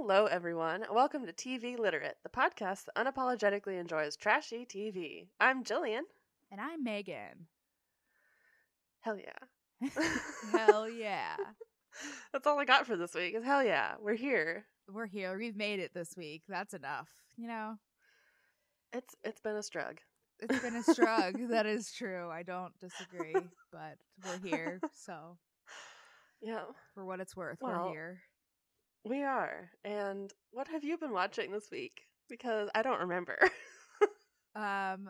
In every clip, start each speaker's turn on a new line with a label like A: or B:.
A: Hello, everyone. Welcome to TV Literate, the podcast that unapologetically enjoys trashy TV. I'm Jillian.
B: And I'm Megan.
A: Hell yeah.
B: Hell yeah.
A: That's all I got for this week is hell yeah. We're here.
B: We're here. We've made it this week. That's enough. You know,
A: It's been a strug.
B: it's been a struggle. That is true. I don't disagree, but we're here. So,
A: Yeah.
B: for what it's worth,
A: Well,
B: we're here.
A: we are. And what have you been watching this week? Because I don't remember.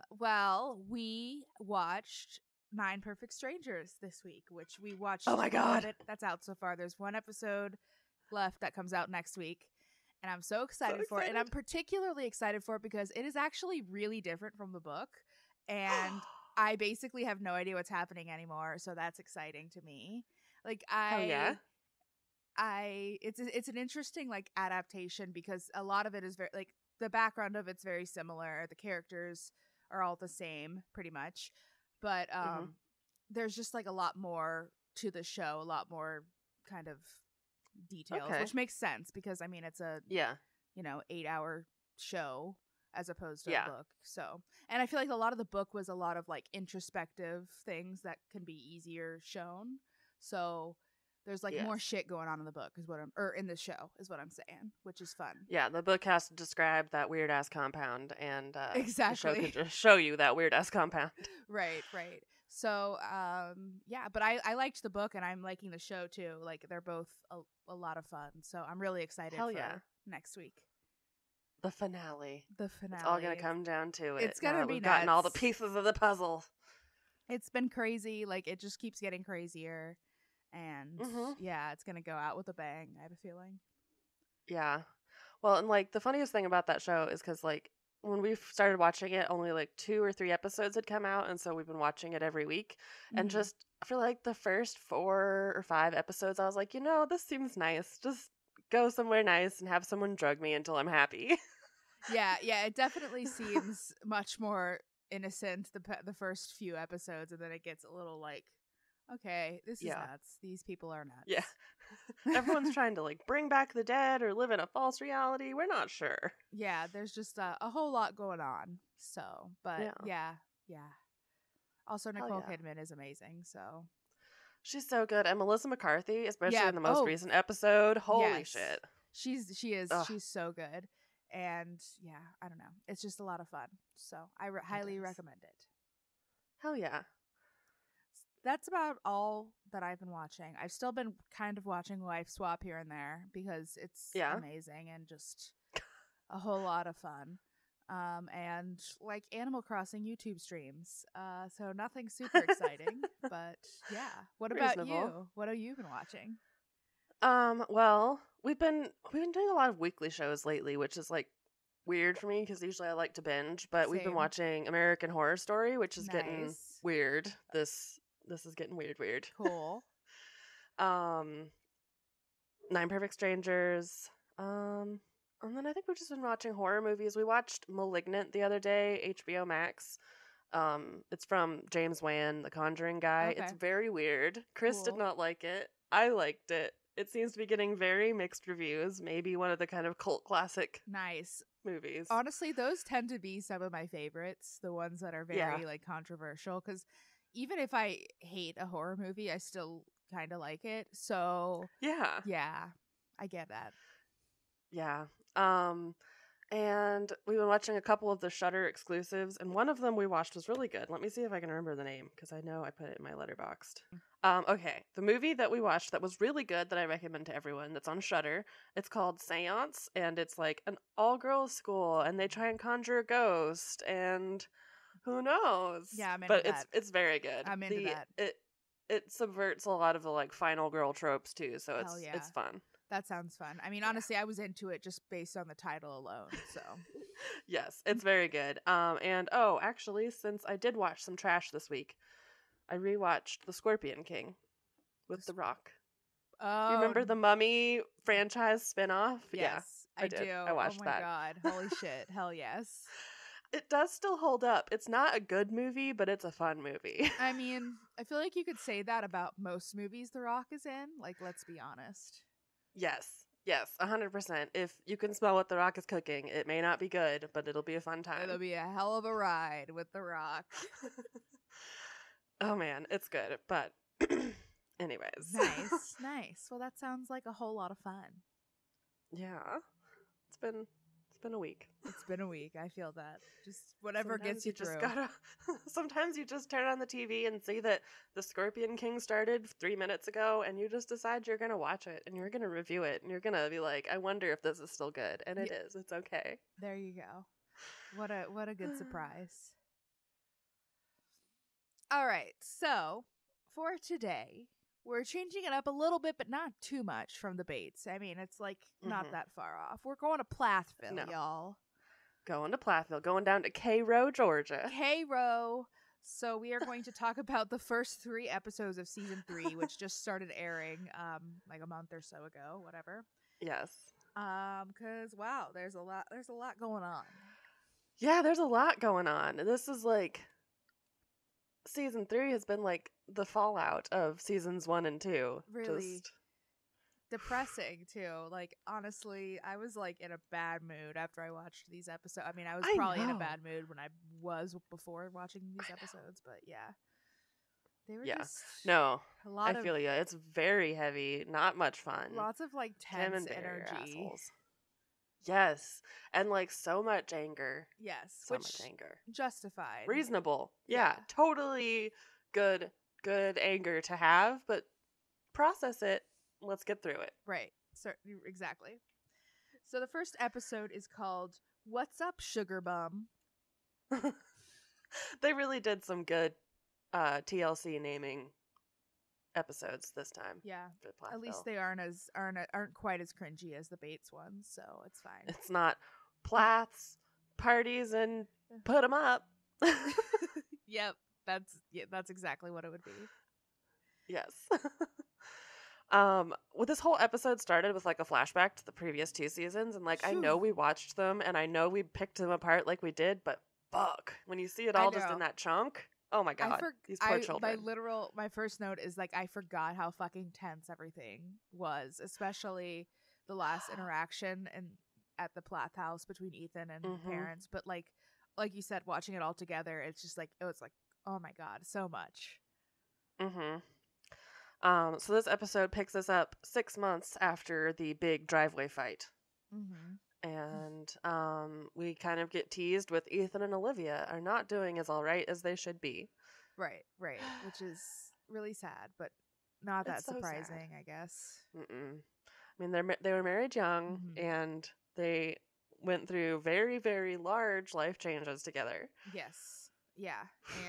B: Well, we watched Nine Perfect Strangers this week, which we watched.
A: Oh my God.
B: That's out so far. There's one episode left that comes out next week. And I'm so excited for it. And I'm particularly excited for it because it is actually really different from the book. And I basically have no idea what's happening anymore. So that's exciting to me. Like
A: Hell yeah.
B: it's an interesting like adaptation because a lot of it is very like the background of it's very similar. The characters are all the same pretty much. But there's just like a lot more to the show, a lot more kind of details, which makes sense because I mean it's a 8-hour show as opposed to a book. So, and I feel like a lot of the book was a lot of like introspective things that can be easier shown. So there's like more shit going on in the book is what in the show is what I'm saying, which is fun.
A: Yeah, the book has to describe that weird ass compound, and
B: exactly
A: the show can just show you that weird ass compound.
B: Right. So, but I liked the book and I'm liking the show too. Like they're both a lot of fun. So I'm really excited for next week.
A: The finale.
B: It's
A: all going to come down to it.
B: It's going to be
A: we've
B: nuts.
A: gotten all the pieces of the puzzle.
B: It's been crazy. Like it just keeps getting crazier. And it's going to go out with a bang, I have a feeling.
A: Yeah. Well, and like the funniest thing about that show is because like when we started watching it, only like 2 or 3 episodes had come out. And so we've been watching it every week. And just for like the first 4 or 5 episodes, I was like, this seems nice. Just go somewhere nice and have someone drug me until I'm happy.
B: Yeah, it definitely seems much more innocent the first few episodes. And then it gets a little like, okay, this is nuts. These people are nuts.
A: Yeah. Everyone's trying to like bring back the dead or live in a false reality. We're not sure.
B: Yeah, there's just a whole lot going on. So, but yeah. Also, Nicole Kidman is amazing. So
A: she's so good, and Melissa McCarthy, especially in the most recent episode. Holy shit,
B: she is. She's so good, and I don't know. It's just a lot of fun. So I highly recommend it.
A: Hell yeah.
B: That's about all that I've been watching. I've still been kind of watching Wife Swap here and there because it's amazing and just a whole lot of fun. And like Animal Crossing YouTube streams. So nothing super exciting, but yeah. What about you? What have you been watching?
A: Well, we've been doing a lot of weekly shows lately, which is like weird for me because usually I like to binge, but we've been watching American Horror Story, which is getting weird. This is getting weird.
B: Cool.
A: 9 Perfect Strangers. And then I think we've just been watching horror movies. We watched Malignant the other day, HBO Max. It's from James Wan, the Conjuring guy. Okay. It's very weird. Chris did not like it. I liked it. It seems to be getting very mixed reviews. Maybe one of the kind of cult classic movies.
B: Honestly, those tend to be some of my favorites. The ones that are very like controversial because even if I hate a horror movie, I still kind of like it. So yeah, I get that.
A: Yeah. And we've been watching a couple of the Shudder exclusives, and one of them we watched was really good. Let me see if I can remember the name because I know I put it in my Letterboxd. Okay, the movie that we watched that was really good that I recommend to everyone that's on Shudder. It's called Seance, and it's like an all-girls school, and they try and conjure a ghost, and who knows?
B: Yeah, I'm into
A: but
B: that.
A: It's very good.
B: I'm into that.
A: It subverts a lot of the like final girl tropes too, so it's fun.
B: That sounds fun. I mean, honestly, I was into it just based on the title alone. So
A: yes, it's very good. And actually, since I did watch some trash this week, I rewatched The Scorpion King with The Rock.
B: Oh,
A: you remember the Mummy franchise spinoff?
B: Yes,
A: I did.
B: do.
A: I watched that.
B: Oh my god, holy shit, hell yes.
A: It does still hold up. It's not a good movie, but it's a fun movie.
B: I mean, I feel like you could say that about most movies The Rock is in. Like, let's be honest.
A: Yes. Yes, 100%. If you can smell what The Rock is cooking, it may not be good, but it'll be a fun time.
B: It'll be a hell of a ride with The Rock.
A: Oh man, it's good. But anyways.
B: Nice. Well, that sounds like a whole lot of fun.
A: Yeah. It's been a week.
B: It's been a week. I feel that. Just whatever gets you through.
A: Sometimes you just turn on the TV and see that the Scorpion King started 3 minutes ago, and you just decide you're going to watch it and you're going to review it and you're going to be like, I wonder if this is still good. And it is. It's okay.
B: There you go. What a good surprise. All right. So, for today, we're changing it up a little bit, but not too much from the Bates. I mean, it's like not that far off. We're going to Plathville, y'all.
A: Going to Plathville. Going down to Cairo, Georgia.
B: Cairo. So we are going to talk about the first 3 episodes of season 3, which just started airing like a month or so ago, whatever.
A: Yes.
B: Because wow, there's a lot going on.
A: Yeah, there's a lot going on. This is like season 3 has been like the fallout of seasons 1 and 2.
B: Really depressing too. Like honestly, I was like in a bad mood after I watched these episodes. I mean, I was probably in a bad mood when I was before watching these episodes, but yeah. They were just
A: no. I feel you. It's very heavy, not much fun.
B: Lots of like tense energy.
A: Yes. And like so much anger.
B: Yes.
A: So much anger.
B: Justified.
A: Reasonable. Yeah. Totally good anger to have, but process it. Let's get through it.
B: Right. So, exactly. So the first episode is called What's Up, Sugar Bum?
A: They really did some good TLC naming episodes this time.
B: Yeah. At least they aren't quite as cringy as the Bates ones, so it's fine.
A: It's not Plaths, parties, and put 'em up.
B: Yep. That's exactly what it would be.
A: Yes. Well, this whole episode started with like a flashback to the previous 2 seasons, and like I know we watched them and I know we picked them apart like we did, but fuck, when you see it all just in that chunk, oh my god, these poor children.
B: My first note is like I forgot how fucking tense everything was, especially the last interaction at the Plath house between Ethan and parents. But like you said, watching it all together, it's just like it was like, oh my god, so much.
A: So this episode picks us up 6 months after the big driveway fight. And we kind of get teased with Ethan and Olivia are not doing as all right as they should be.
B: Right. Which is really sad, but not that surprising, I guess.
A: I mean, they were married young, and they went through very, very large life changes together.
B: Yes. Yeah.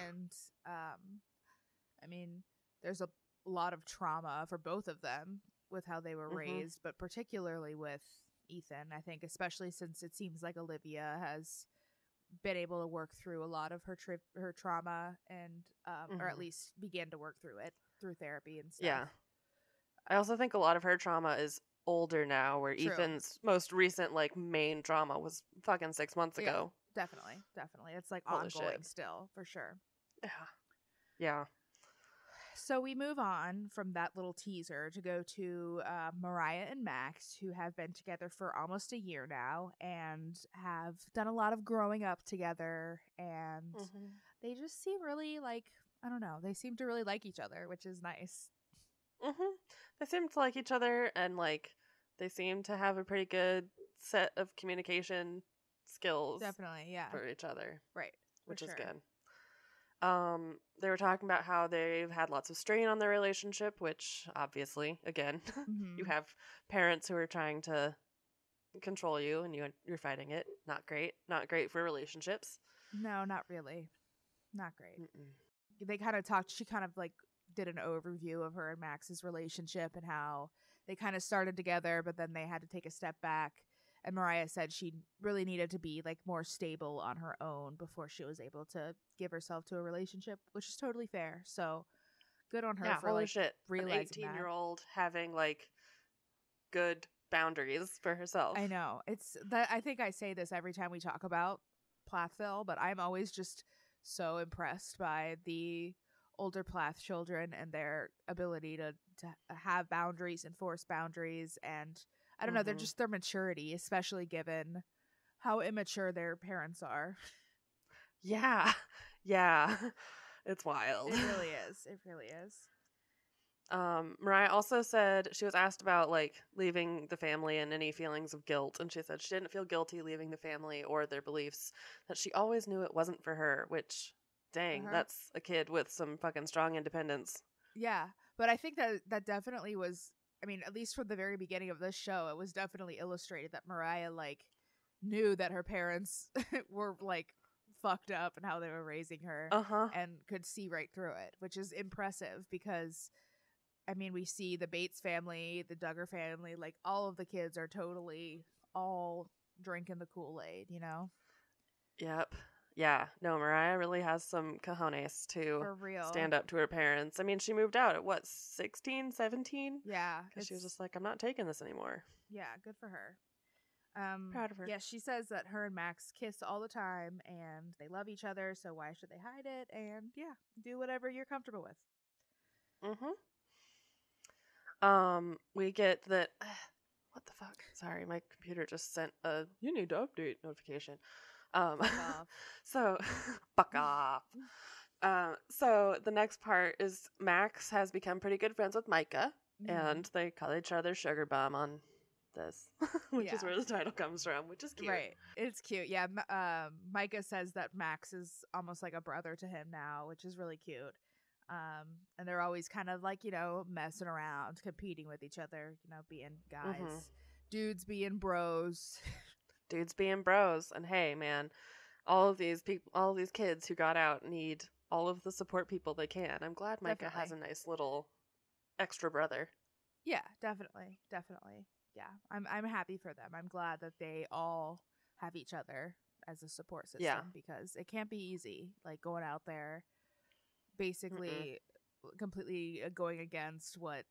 B: And, I mean, there's a lot of trauma for both of them with how they were raised, but particularly with Ethan, I think, especially since it seems like Olivia has been able to work through a lot of her trauma and or at least begin to work through it through therapy and stuff.
A: Yeah. I also think a lot of her trauma is older now, where Ethan's most recent like main trauma was fucking 6 months ago.
B: Definitely. It's like ongoing still, for sure.
A: Yeah.
B: So we move on from that little teaser to go to Mariah and Max, who have been together for almost a year now and have done a lot of growing up together. And they just seem really like, I don't know, they seem to really like each other, which is nice.
A: They seem to like each other, and like they seem to have a pretty good set of communication skills.
B: Definitely, yeah.
A: For each other.
B: Right.
A: Which is good. They were talking about how they've had lots of strain on their relationship, which obviously, again, you have parents who are trying to control you and you're fighting it. Not great for relationships.
B: No, not really. Not great. They kind of talked, she kind of like did an overview of her and Max's relationship and how they kind of started together, but then they had to take a step back. And Mariah said she really needed to be like more stable on her own before she was able to give herself to a relationship, which is totally fair. So good on her for like realizing
A: an 18-year-old having like good boundaries for herself.
B: I know. It's that I think I say this every time we talk about Plathville, but I'm always just so impressed by the older Plath children and their ability to have boundaries, enforce boundaries, and I don't know, they're
A: Mm-hmm.
B: just their maturity, especially given how immature their parents are.
A: Yeah. Yeah. It's wild.
B: It really is. It really is.
A: Mariah also said she was asked about like leaving the family and any feelings of guilt, and she said she didn't feel guilty leaving the family or their beliefs, that she always knew it wasn't for her, which dang,
B: Uh-huh.
A: that's a kid with some fucking strong independence.
B: Yeah, but I think that definitely was. I mean, at least from the very beginning of this show, it was definitely illustrated that Mariah like knew that her parents were like fucked up and how they were raising her,
A: Uh-huh.
B: and could see right through it, which is impressive because I mean, we see the Bates family, the Duggar family, like all of the kids are totally all drinking the Kool-Aid, you know?
A: Yep. Yeah. No, Mariah really has some cojones to
B: For real.
A: stand up to her parents. I mean, she moved out at what, 16, 17?
B: Yeah,
A: Because she was
B: it's
A: just like, I'm not taking this anymore.
B: yeah, good for her.
A: Proud of her.
B: Yeah, she says that her and Max kiss all the time and they love each other, so why should they hide it? And yeah, do whatever you're comfortable with.
A: Mm-hmm. We get that. What the fuck? Sorry, my computer just sent a "you need to update" notification. Um,
B: Fuck off.
A: so fuck off. So the next part is Max has become pretty good friends with Micah,
B: Mhm.
A: and they call each other sugar bum on this, which is
B: Yeah.
A: where the title comes from, which is cute.
B: Right. It's cute. Yeah. Micah says that Max is almost like a brother to him now, which is really cute. And they're always kind of like, messing around, competing with each other, being guys,
A: Mm-hmm.
B: dudes being bros.
A: Dudes being bros, and hey, man, all of these people, all of these kids who got out need all of the support people they can. I'm glad Micah has a
B: Definitely.
A: nice little extra brother.
B: Yeah, definitely. Definitely. Yeah. I'm happy for them. I'm glad that they all have each other as a support
A: Yeah.
B: system because it can't be easy, like going out there
A: Mm-mm.
B: basically completely going against what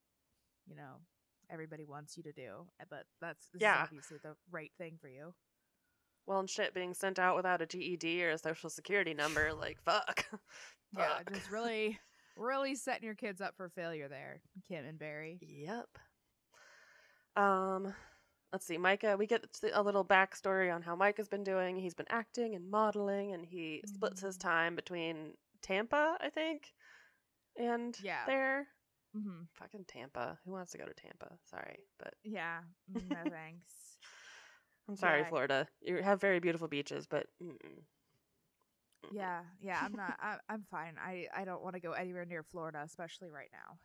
B: you know everybody wants you to do, but this is
A: Yeah.
B: obviously the right thing for you.
A: Well, and shit, being sent out without a GED or a social security number, like, fuck.
B: Yeah,
A: Fuck.
B: just really setting your kids up for failure there, Kim and Barry.
A: Yep. Um, let's see, Micah, we get a little backstory on how Micah's been doing. He's been acting and modeling, and he splits his time between Tampa, I think, and
B: Yeah.
A: there.
B: Mm-hmm.
A: Fucking Tampa. Who wants to go to Tampa? Sorry, but
B: Yeah. No thanks.
A: I'm sorry,
B: Yeah.
A: Florida. You have very beautiful beaches, but
B: Yeah. Yeah. I'm not. I'm fine. I don't want to go anywhere near Florida, especially right now.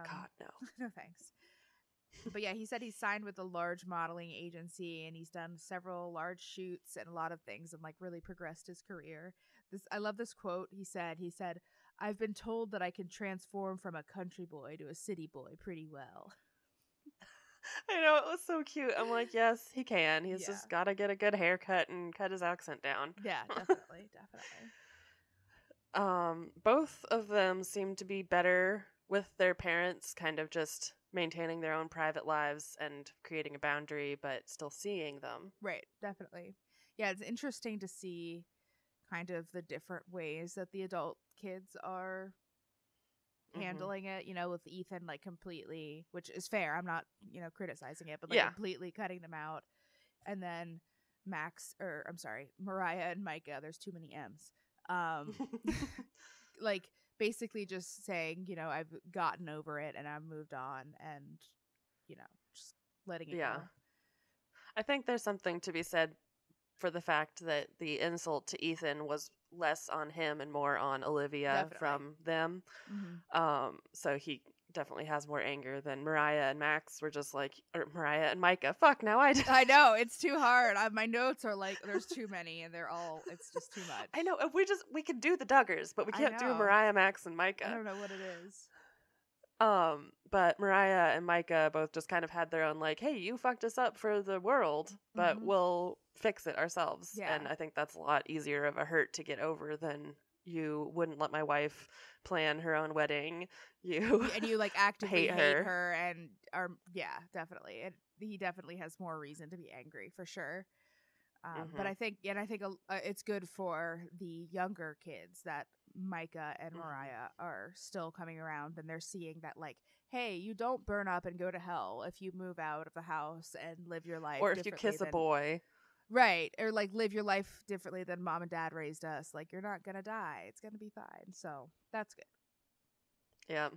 A: God, no.
B: No thanks. But yeah, he said he's signed with a large modeling agency and he's done several large shoots and a lot of things and like really progressed his career. I love this quote. He said, "I've been told that I can transform from a country boy to a city boy pretty well."
A: I know, it was so cute. I'm like, yes, he can. He's
B: Yeah.
A: just got to get a good haircut and cut his accent down.
B: Yeah, definitely, definitely.
A: Both of them seem to be better with their parents, kind of just maintaining their own private lives and creating a boundary, but still seeing them.
B: Right, definitely. Yeah, it's interesting to see kind of the different ways that the adult kids are handling it, with Ethan like completely, which is fair. I'm not, criticizing it, but like
A: Yeah.
B: completely cutting them out. And then Mariah and Micah, there's too many M's. Like basically just saying, I've gotten over it and I've moved on and, just letting it
A: Yeah.
B: go.
A: I think there's something to be said for the fact that the insult to Ethan was less on him and more on Olivia
B: Definitely.
A: from them.
B: Mm-hmm.
A: So he definitely has more anger than Mariah and Max were just like, or Mariah and Micah. Fuck, now I
B: I know, it's too hard. My notes are like, there's too many and it's just too much.
A: I know. We could do the Duggars, but we
B: I
A: can't do
B: know.
A: Mariah, Max, and Micah.
B: I don't know what it is.
A: But Mariah and Micah both just kind of had their own like, hey, you fucked us up for the world, but
B: Mhm.
A: we'll fix it ourselves.
B: Yeah.
A: And I think that's a lot easier of a hurt to get over than you wouldn't let my wife plan her own wedding. You
B: And you like actively
A: hate
B: hate
A: her.
B: her and are definitely. And he definitely has more reason to be angry for sure. But I think it's good for the younger kids that Micah and Mariah are still coming around, and they're seeing that, like, hey, you don't burn up and go to hell if you move out of the house and live your life
A: Or if you kiss a boy.
B: Right. Or like live your life differently than mom and dad raised us. Like, you're not gonna die. It's gonna be fine. So that's good.
A: Yeah.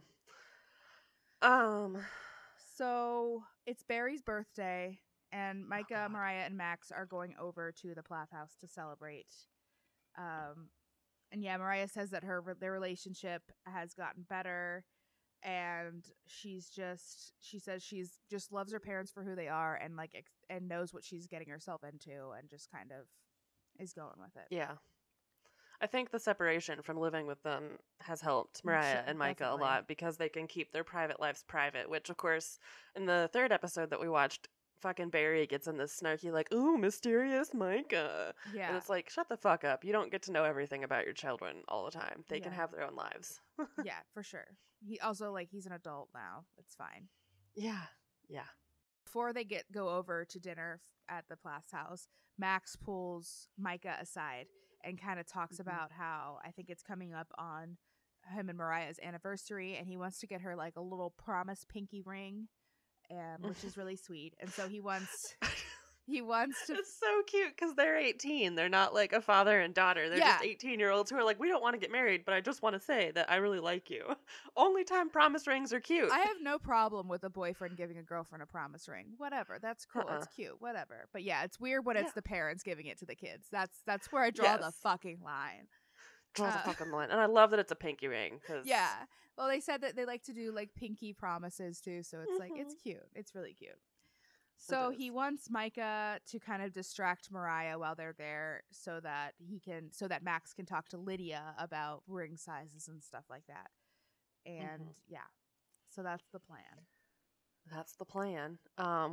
B: So it's Barry's birthday, and Micah, Mariah, and Max are going over to the Plath house to celebrate. And yeah, Mariah says that their relationship has gotten better, and she says she's just loves her parents for who they are, and like and knows what she's getting herself into, and just kind of is going with it.
A: Yeah. I think the separation from living with them has helped Mariah and Micah
B: Definitely.
A: a lot because they can keep their private lives private, which, of course, in the third episode that we watched, fucking Barry gets in this snarky, like, ooh, mysterious Micah.
B: Yeah.
A: And it's like, shut the fuck up. You don't get to know everything about your children all the time. They can have their own lives.
B: Yeah, for sure. He also, like, he's an adult now. It's fine.
A: Yeah. Yeah.
B: Before they go over to dinner at the Plath's house, Max pulls Micah aside and kind of talks about how I think it's coming up on him and Mariah's anniversary, and he wants to get her like a little promise pinky ring, which is really sweet. And so he wants to.
A: It's so cute because they're 18. They're not like a father and daughter. They're just 18-year-olds who are like, we don't want to get married, but I just want to say that I really like you. Only time promise rings are cute.
B: I have no problem with a boyfriend giving a girlfriend a promise ring. Whatever. That's cool. It's cute. Whatever. But yeah, it's weird when it's the parents giving it to the kids. That's where I draw the fucking line.
A: Draw the fucking line. And I love that it's a pinky ring.
B: Yeah. Well, they said that they like to do like pinky promises too. So it's like, it's cute. It's really cute. So he wants Micah to kind of distract Mariah while they're there so that Max can talk to Lydia about ring sizes and stuff like that. And yeah, so that's the plan.
A: That's the plan.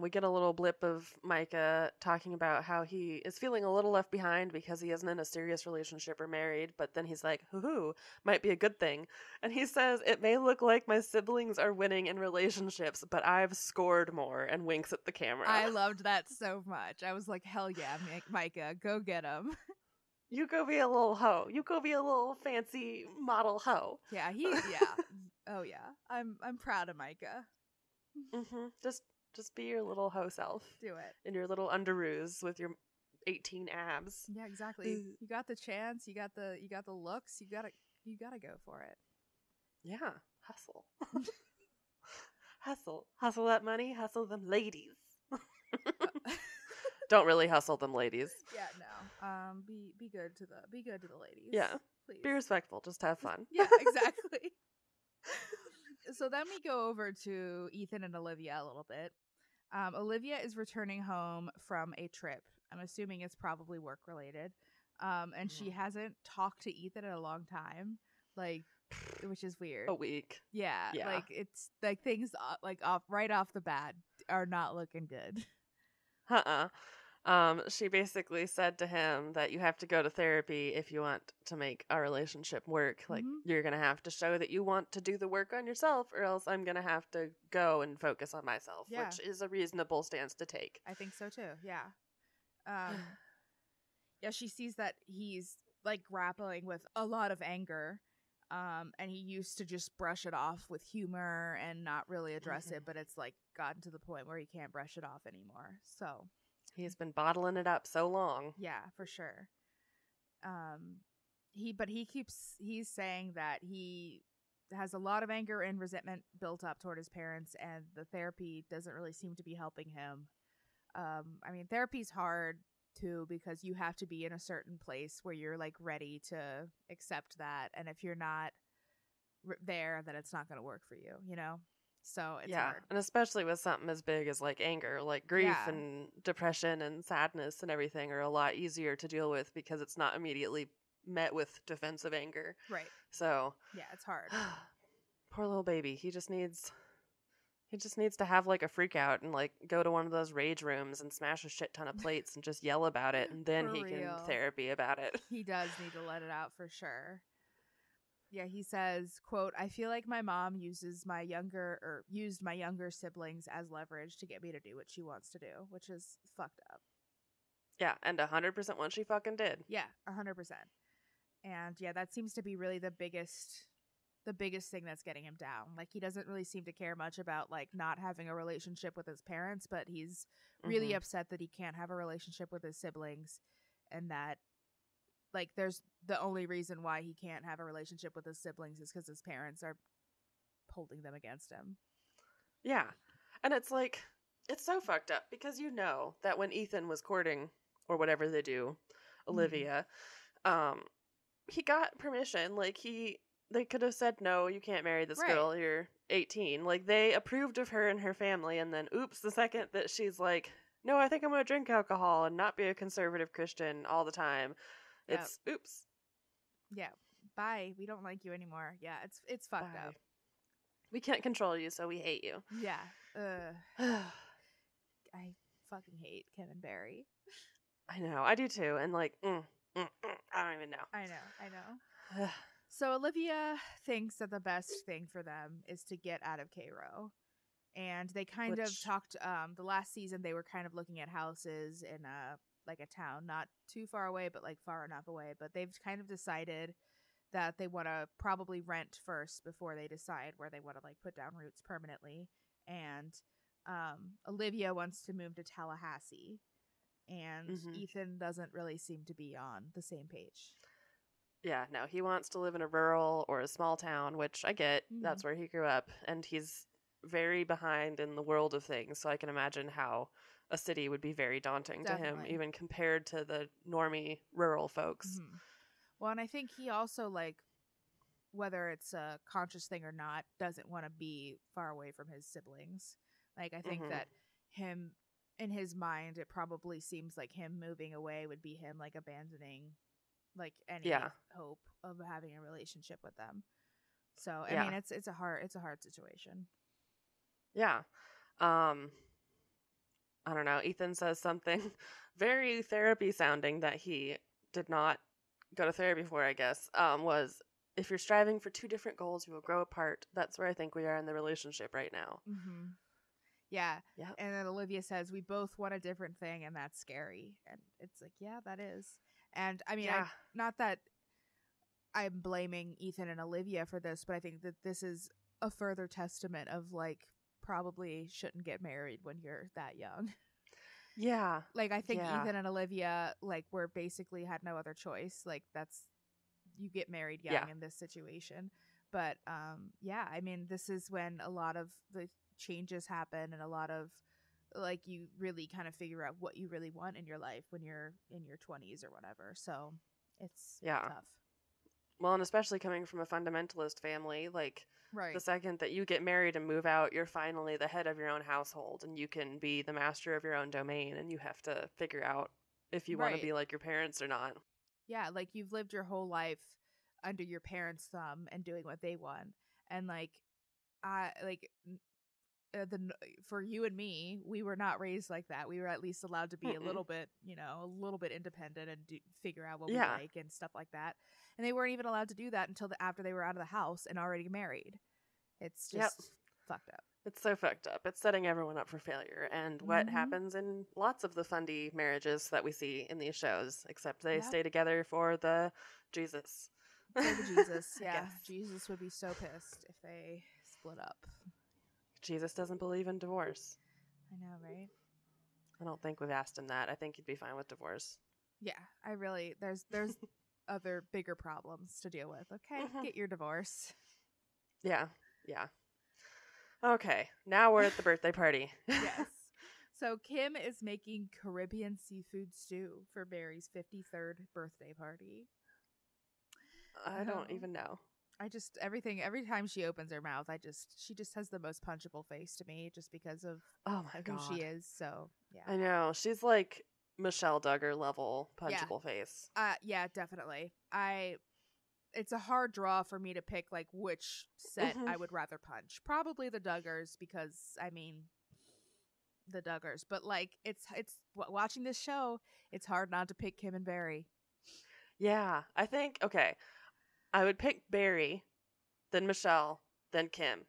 A: We get a little blip of Micah talking about how he is feeling a little left behind because he isn't in a serious relationship or married, but then he's like, hoo-hoo, might be a good thing. And he says, it may look like my siblings are winning in relationships, but I've scored more, and winks at the camera.
B: I loved that so much. I was like, hell yeah, Micah, go get him.
A: You go be a little hoe. You go be a little fancy model hoe.
B: Yeah, oh yeah. I'm proud of Micah.
A: Just be your little hoe self.
B: Do it.
A: In your little underoos with your 18 abs.
B: Yeah, exactly. You got the chance. You got the looks. You gotta go for it.
A: Yeah, hustle. Hustle that money. Hustle them ladies. Don't really hustle them ladies.
B: Yeah, no. Be good to the ladies.
A: Yeah,
B: please.
A: Be respectful. Just have fun.
B: Yeah, exactly. So then we go over to Ethan and Olivia a little bit. Olivia is returning home from a trip. I'm assuming it's probably work related. And she hasn't talked to Ethan in a long time, like, which is weird.
A: A week.
B: Yeah. Like, it's like things like right off the bat are not looking good.
A: She basically said to him that you have to go to therapy if you want to make our relationship work. Like, you're going to have to show that you want to do the work on yourself, or else I'm going to have to go and focus on myself, which is a reasonable stance to take.
B: I think so too. Yeah. Yeah, she sees that he's like grappling with a lot of anger. And he used to just brush it off with humor and not really address it, but it's like gotten to the point where he can't brush it off anymore. So
A: he's been bottling it up so long.
B: Yeah, for sure. He's saying that he has a lot of anger and resentment built up toward his parents, and the therapy doesn't really seem to be helping him. I mean, therapy's hard too, because you have to be in a certain place where you're like ready to accept that, and if you're not there, then it's not going to work for you, you know? So it's hard.
A: And especially with something as big as like anger, like grief and depression and sadness and everything are a lot easier to deal with because it's not immediately met with defensive anger.
B: Right.
A: So
B: yeah, it's hard.
A: Poor little baby. He just needs to have like a freak out and like go to one of those rage rooms and smash a shit ton of plates and just yell about it, and then he can therapy about it.
B: He does need to let it out for sure. Yeah, he says, quote, I feel like my mom used my younger siblings as leverage to get me to do what she wants to do, which is fucked up.
A: Yeah, and 100% what she fucking did.
B: Yeah, 100%. And yeah, that seems to be really the biggest thing that's getting him down. Like, he doesn't really seem to care much about like not having a relationship with his parents, but he's really
A: Mm-hmm.
B: upset that he can't have a relationship with his siblings, and that like there's the only reason why he can't have a relationship with his siblings is because his parents are holding them against him.
A: Yeah. And it's like, it's so fucked up because you know that when Ethan was courting or whatever they do, Olivia, he got permission. Like, they could have said, no, you can't marry this
B: Right.
A: girl. You're 18. Like, they approved of her and her family. And then, oops, the second that she's like, no, I think I'm going to drink alcohol and not be a conservative Christian all the time.
B: Yep.
A: It's, oops.
B: Yeah. Bye. We don't like you anymore. Yeah, it's fucked
A: Bye.
B: up.
A: We can't control you, so we hate you.
B: Yeah. I fucking hate Kim and Barry.
A: I know. I do too. And like, I don't even know.
B: I know. So Olivia thinks that the best thing for them is to get out of Cairo. And they kind of talked, the last season they were kind of looking at houses in like a town, not too far away, but like far enough away. But they've kind of decided that they want to probably rent first before they decide where they want to like put down roots permanently. And Olivia wants to move to Tallahassee, and Ethan doesn't really seem to be on the same page.
A: Yeah, no, he wants to live in a rural or a small town, which I get. That's where he grew up, and he's very behind in the world of things, so I can imagine how a city would be very daunting to him, even compared to the normie rural folks.
B: Well, and I think he also, like, whether it's a conscious thing or not, doesn't want to be far away from his siblings. Like, I think that him, in his mind, it probably seems like him moving away would be him, like, abandoning, like, any hope of having a relationship with them. So, I mean, it's a hard situation.
A: Yeah. I don't know. Ethan says something very therapy sounding that he did not go to therapy for, I guess, was, if you're striving for two different goals, you will grow apart. That's where I think we are in the relationship right now.
B: Yeah. And then Olivia says, we both want a different thing, and that's scary. And it's like, yeah, that is. And I mean, not that I'm blaming Ethan and Olivia for this, but I think that this is a further testament of, like, probably shouldn't get married when you're that young.
A: Yeah.
B: Like, I think Ethan and Olivia, like, were basically had no other choice. Like, that's, you get married young in this situation. But I mean, this is when a lot of the changes happen, and a lot of, like, you really kind of figure out what you really want in your life when you're in your 20s or whatever. So it's tough.
A: Well, and especially coming from a fundamentalist family, like, the second that you get married and move out, you're finally the head of your own household, and you can be the master of your own domain, and you have to figure out if you want to be like your parents or not.
B: Yeah, like, you've lived your whole life under your parents' thumb and doing what they want. And, like, for you and me, we were not raised like that. We were at least allowed to be a little bit, a little bit independent and figure out what we like and stuff like that. And they weren't even allowed to do that until after they were out of the house and already married. It's just fucked up.
A: It's so fucked up. It's setting everyone up for failure. And what happens in lots of the fundy marriages that we see in these shows, except they stay together for the Jesus.
B: For the Jesus, yeah. Jesus would be so pissed if they split up.
A: Jesus doesn't believe in divorce.
B: I know, right?
A: I don't think we've asked him that. I think he'd be fine with divorce.
B: Yeah, I really, there's other bigger problems to deal with. Okay, get your divorce.
A: Yeah. Okay, now we're at the birthday party.
B: Yes. So Kim is making Caribbean seafood stew for Barry's 53rd birthday party.
A: I don't even know.
B: Every time she opens her mouth, she just has the most punchable face to me, just because of who she is. So yeah,
A: I know, she's like Michelle Duggar level punchable face.
B: Yeah, definitely. It's a hard draw for me to pick, like, which set I would rather punch. Probably the Duggars, because I mean, the Duggars. But, like, it's watching this show, it's hard not to pick Kim and Barry.
A: Yeah, I think, okay, I would pick Barry, then Michelle, then Kim,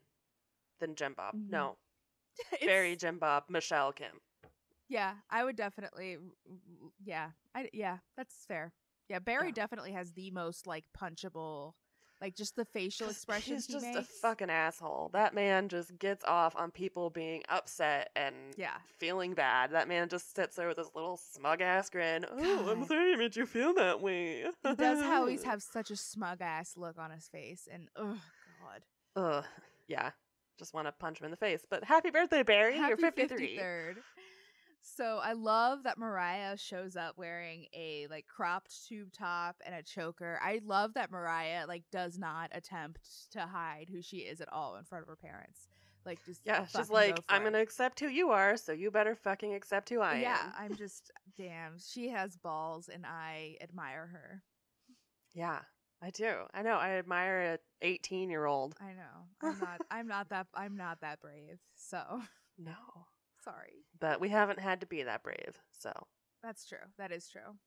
A: then Jim Bob. No, Barry, Jim Bob, Michelle, Kim.
B: Yeah, I would definitely. Yeah, that's fair. Yeah, Barry
A: Yeah.
B: definitely has the most like punchable, like just the facial
A: 'Cause
B: expressions
A: he's
B: he
A: just a
B: makes.
A: fucking asshole. That man just gets off on people being upset and
B: Yeah.
A: feeling bad. That man just sits there with his little smug ass grin. Oh, I'm
B: God.
A: sorry I made you feel that way.
B: He does always have such a smug ass look on his face, and oh god.
A: Ugh. Yeah. Just want to punch him in the face. But happy birthday, Barry. You're
B: Happy
A: 53.
B: 53rd. So I love that Mariah shows up wearing a like cropped tube top and a choker. I love that Mariah like does not attempt to hide who she is at all in front of her parents. Like just
A: Yeah, she's
B: fucking
A: like,
B: go for
A: I'm
B: it.
A: going to accept who you are, so you better fucking accept who I
B: Yeah,
A: am.
B: I'm just damn. She has balls, and I admire her.
A: Yeah, I do. I know. I admire a 18-year-old.
B: I know. I'm not that brave. So
A: No.
B: sorry.
A: But we haven't had to be that brave, so.
B: That's true. That is true.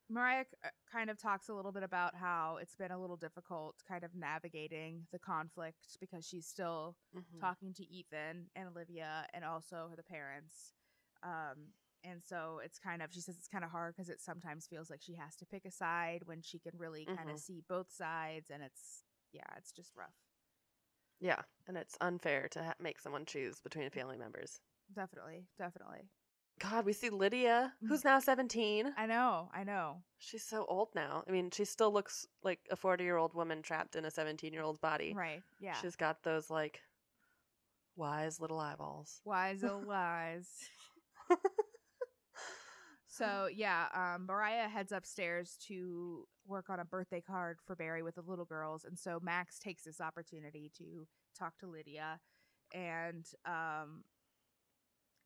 B: Mariah kind of talks a little bit about how it's been a little difficult kind of navigating the conflict because she's still talking to Ethan and Olivia and also the parents. And so it's kind of, she says it's kind of hard because it sometimes feels like she has to pick a side when she can really kind of see both sides. And it's just rough.
A: Yeah, and it's unfair to make someone choose between family members.
B: Definitely.
A: God, we see Lydia, who's now 17.
B: I know.
A: She's so old now. I mean, she still looks like a 40-year-old woman trapped in a 17-year-old's body.
B: Right, yeah.
A: She's got those, like, wise little eyeballs.
B: Wise, oh wise. So, yeah, Mariah heads upstairs to work on a birthday card for Barry with the little girls. And so Max takes this opportunity to talk to Lydia and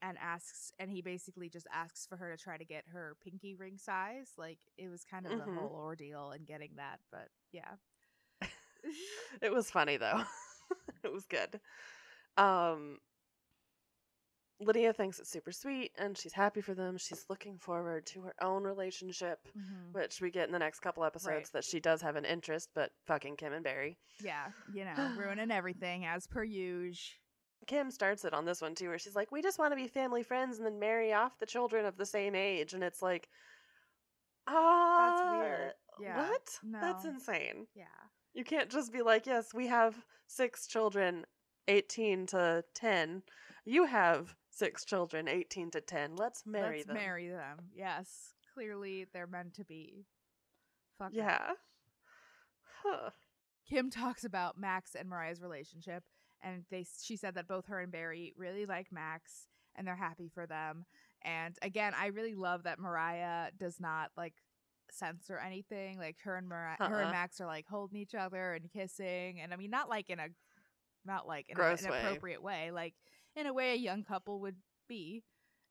B: asks, and he basically just asks for her to try to get her pinky ring size. Like, it was kind of a whole ordeal in getting that, but yeah.
A: It was funny though. It was good. Lydia thinks it's super sweet and she's happy for them. She's looking forward to her own relationship, which we get in the next couple episodes that she does have an interest, but fucking Kim and Barry.
B: Yeah, ruining everything as per usual.
A: Kim starts it on this one too, where she's like, we just want to be family friends and then marry off the children of the same age. And it's like,
B: that's weird. Yeah.
A: What?
B: No.
A: That's insane.
B: Yeah.
A: You can't just be like, yes, we have 6 children, 18 to 10. You have 6 children, 18 to 10. Let's marry them.
B: Yes. Clearly, they're meant to be. Fuck
A: yeah. Huh.
B: Kim talks about Max and Mariah's relationship, and she said that both her and Barry really like Max, and they're happy for them. And again, I really love that Mariah does not like censor anything. Like her and Max are like holding each other and kissing, and I mean not like in an inappropriate way, like in a way a young couple would be.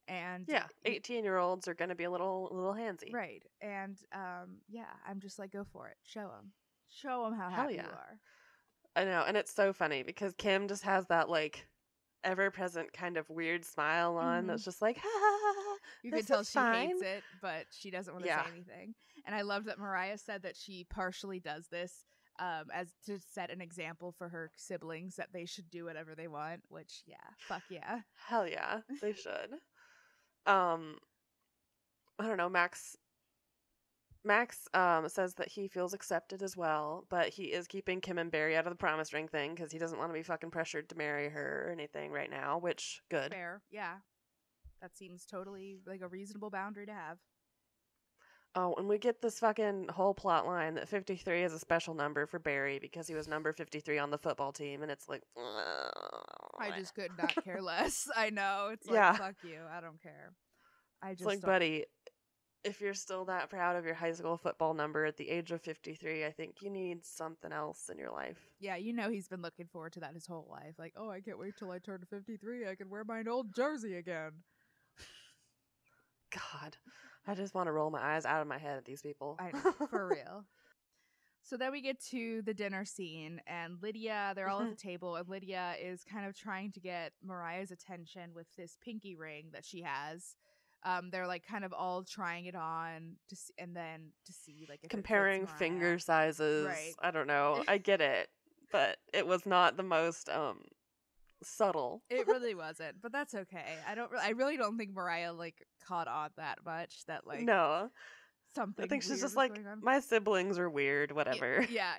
B: And
A: yeah, 18-year-olds are gonna be a little handsy,
B: right? And I'm just like, go for it, show them how happy you are.
A: I know, and it's so funny because Kim just has that like ever-present kind of weird smile on that's just like, ha,
B: you can tell she hates it, but she doesn't want to say anything. And I loved that Mariah said that she partially does this as to set an example for her siblings that they should do whatever they want, which fuck yeah.
A: Hell yeah, they should. I don't know, Max says that he feels accepted as well, but he is keeping Kim and Barry out of the promise ring thing because he doesn't want to be fucking pressured to marry her or anything right now, which, good.
B: Fair, yeah. That seems totally like a reasonable boundary to have.
A: Oh, and we get this fucking whole plot line that 53 is a special number for Barry because he was number 53 on the football team, and it's like,
B: I just could not care less. I know. It's like, fuck you. I don't care.
A: It's like, buddy, if you're still that proud of your high school football number at the age of 53, I think you need something else in your life.
B: Yeah, he's been looking forward to that his whole life. Like, oh, I can't wait till I turn 53. I can wear my old jersey again.
A: God, I just want to roll my eyes out of my head at these people.
B: I know, for real. So then we get to the dinner scene, and Lydia, they're all at the table, and Lydia is kind of trying to get Mariah's attention with this pinky ring that she has. They're like kind of all trying it on to see, and then to see like if
A: comparing finger sizes.
B: Right.
A: I don't know. I get it, but it was not the most subtle.
B: It really wasn't, but that's okay. I really don't think Mariah like caught on that much that like
A: No. I
B: something
A: think she's
B: weird
A: just
B: was
A: like,
B: going on.
A: my siblings are weird, whatever.
B: Yeah.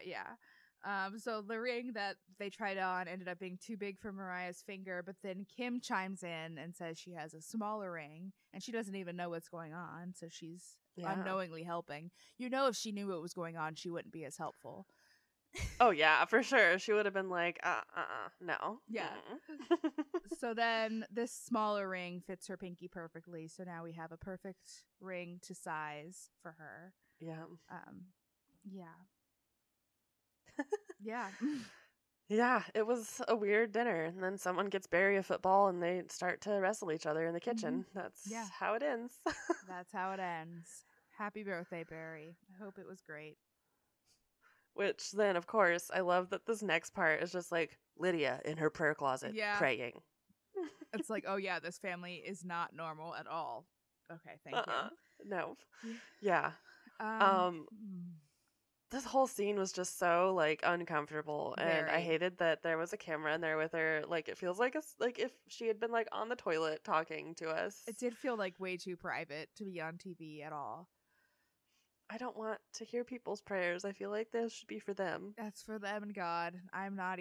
B: So the ring that they tried on ended up being too big for Mariah's finger, but then Kim chimes in and says she has a smaller ring and she doesn't even know what's going on, so she's
A: Yeah.
B: unknowingly helping. You know, if she knew what was going on, she wouldn't be as helpful.
A: Oh yeah, for sure. She would have been like, no.
B: Yeah.
A: Mm-mm.
B: So then this smaller ring fits her pinky perfectly, so now we have a perfect ring to size for her.
A: Yeah.
B: Yeah. Yeah.
A: Yeah, it was a weird dinner. And then someone gets Barry a football and they start to wrestle each other in the kitchen. That's
B: Yeah.
A: how it ends.
B: That's how it ends. Happy birthday, Barry. I hope it was great.
A: Which then, of course, I love that this next part is just like Lydia in her prayer closet praying.
B: It's like, oh yeah, this family is not normal at all. Okay, thank you.
A: No. Yeah.
B: Hmm.
A: This whole scene was just so like uncomfortable, and I
B: Very.
A: hated that there was a camera in there with her. Like it feels like like if she had been like on the toilet talking to us.
B: It did feel like way too private to be on TV at all.
A: I don't want to hear people's prayers. I feel like this should be for them.
B: That's for them and God. I am not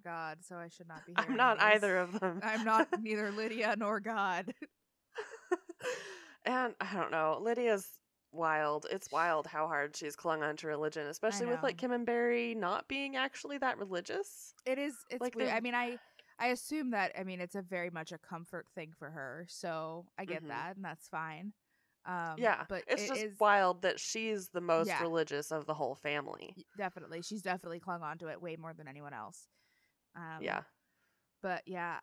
B: God, so I should not be
A: I'm not either of them.
B: I'm not neither Lydia nor God.
A: And I don't know. Lydia's wild. It's wild how hard she's clung on to religion, especially with like Kim and Barry not being actually that religious.
B: It's
A: like
B: weird. I mean, I assume that, I mean, it's a very much a comfort thing for her, so I get that, and that's fine.
A: Yeah,
B: but
A: it's just wild that she's the most religious of the whole family.
B: Definitely, she's definitely clung on to it way more than anyone else.
A: Yeah,
B: but yeah,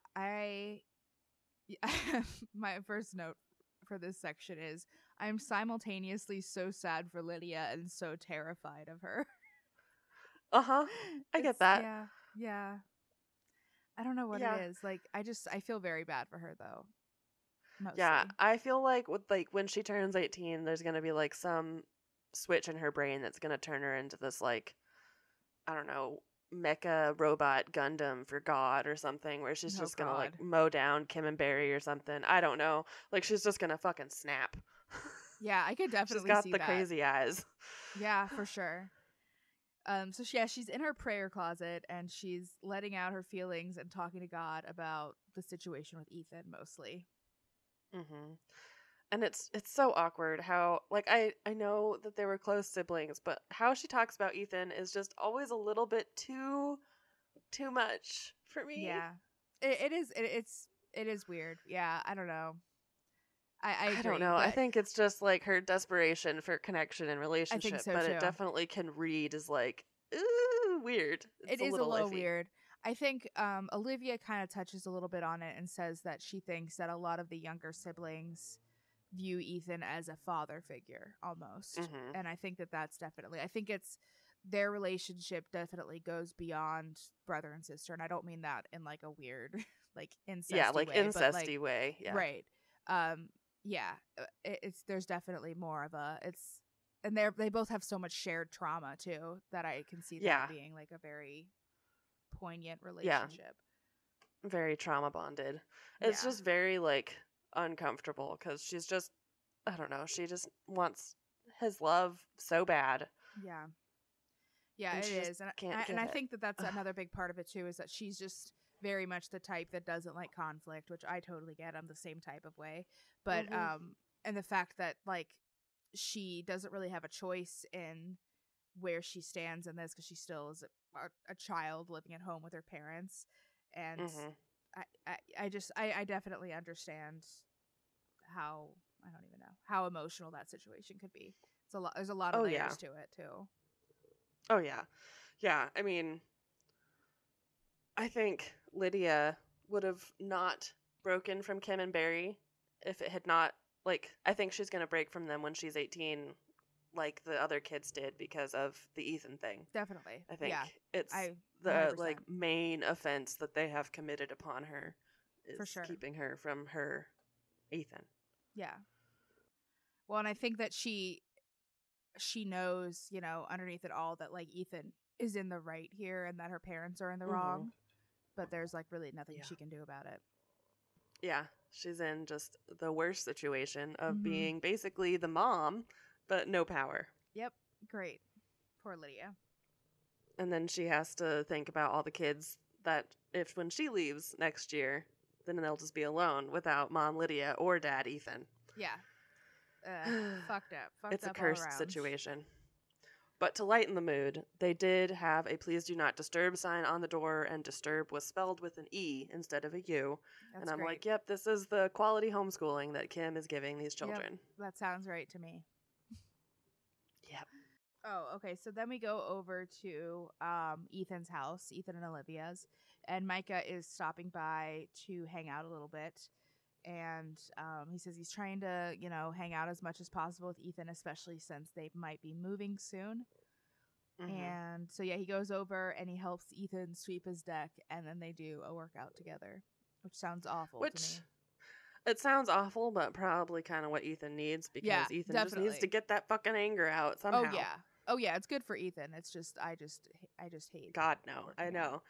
B: my first note for this section is I'm simultaneously so sad for Lydia and so terrified of her.
A: I get that.
B: Yeah. I don't know what it is. Like, I feel very bad for her though. Mostly.
A: Yeah, I feel like with like when she turns 18, there's gonna be like some switch in her brain that's gonna turn her into this like, I don't know, mecha robot Gundam for God or something, where she's just gonna like mow down Kim and Barry or something. I don't know. Like she's just gonna fucking snap.
B: Yeah, I could definitely
A: she's got
B: see
A: the
B: that.
A: crazy eyes.
B: Yeah, for sure. So she's in her prayer closet and she's letting out her feelings and talking to God about the situation with Ethan mostly.
A: And it's so awkward how like I know that they were close siblings, but how she talks about Ethan is just always a little bit too much for me.
B: Yeah, it is weird. Yeah, I don't know. I agree,
A: don't know. I think it's just like her desperation for connection and relationship,
B: so
A: but
B: too.
A: it definitely can read as like ooh, weird.
B: It is a little weird. I think Olivia kind of touches a little bit on it and says that she thinks that a lot of the younger siblings view Ethan as a father figure almost. And I think that that's definitely, I think it's their relationship definitely goes beyond brother and sister. And I don't mean that in like a weird, like incesty way.
A: Incesty way. Yeah.
B: Right. Yeah. There's definitely more of a, and they both have so much shared trauma too that I can see that being like a very poignant relationship.
A: Very trauma bonded. It's just very like uncomfortable because she's just, I don't know, she just wants his love so bad.
B: Yeah, it is. And I think that that's another big part of it too, is that she's just very much the type that doesn't like conflict, which I totally get. I'm the same type of way. But and the fact that like she doesn't really have a choice in where she stands in this because she still is a child living at home with her parents, and I definitely understand how, I don't even know how emotional that situation could be. It's a lot. There's a lot of layers to it too.
A: Oh yeah. I mean, I think Lydia would have not broken from Kim and Barry if it had not, like, I think she's gonna break from them when she's 18, like the other kids did, because of the Ethan thing.
B: Definitely.
A: I think it's the like main offense that they have committed upon her is
B: for sure
A: keeping her from her Ethan.
B: Yeah. Well, and I think that she knows, you know, underneath it all that like Ethan is in the right here and that her parents are in the wrong. but there's like really nothing
A: Yeah.
B: she can do about it.
A: Yeah, she's in just the worst situation of
B: Mm-hmm.
A: being basically the mom, but no power.
B: Yep. Great. Poor Lydia.
A: And then she has to think about all the kids that if when she leaves next year, then they'll just be alone without mom Lydia or dad Ethan.
B: Yeah. Fucked up. Fucked
A: It's a
B: up all
A: cursed
B: around.
A: situation. But to lighten the mood, they did have a please do not disturb sign on the door, and disturb was spelled with an E instead of a U.
B: That's
A: and I'm
B: great.
A: like, yep, this is the quality homeschooling that Kim is giving these children.
B: Yep, that sounds right to me.
A: Yep.
B: Oh, okay. So then we go over to Ethan's house, Ethan and Olivia's, and Micah is stopping by to hang out a little bit. And he says he's trying to, hang out as much as possible with Ethan, especially since they might be moving soon.
A: Mm-hmm.
B: And so, yeah, he goes over and he helps Ethan sweep his deck, and then they do a workout together, which sounds awful to me.
A: It sounds awful, but probably kind of what Ethan needs, because Ethan just needs to get that fucking anger out somehow.
B: Oh yeah, it's good for Ethan. It's just I just hate.
A: God no, I know. Out.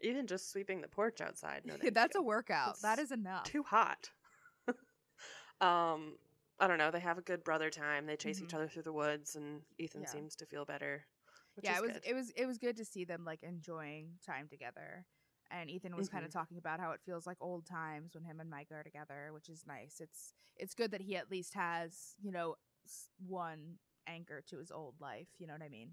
A: Even just sweeping the porch outside. No,
B: that's a workout. That is enough.
A: Too hot. I don't know. They have a good brother time. They chase each other through the woods, and Ethan seems to feel better.
B: It was good to see them like enjoying time together. And Ethan was kind of talking about how it feels like old times when him and Micah are together, which is nice. It's good that he at least has, one anchor to his old life. You know what I mean?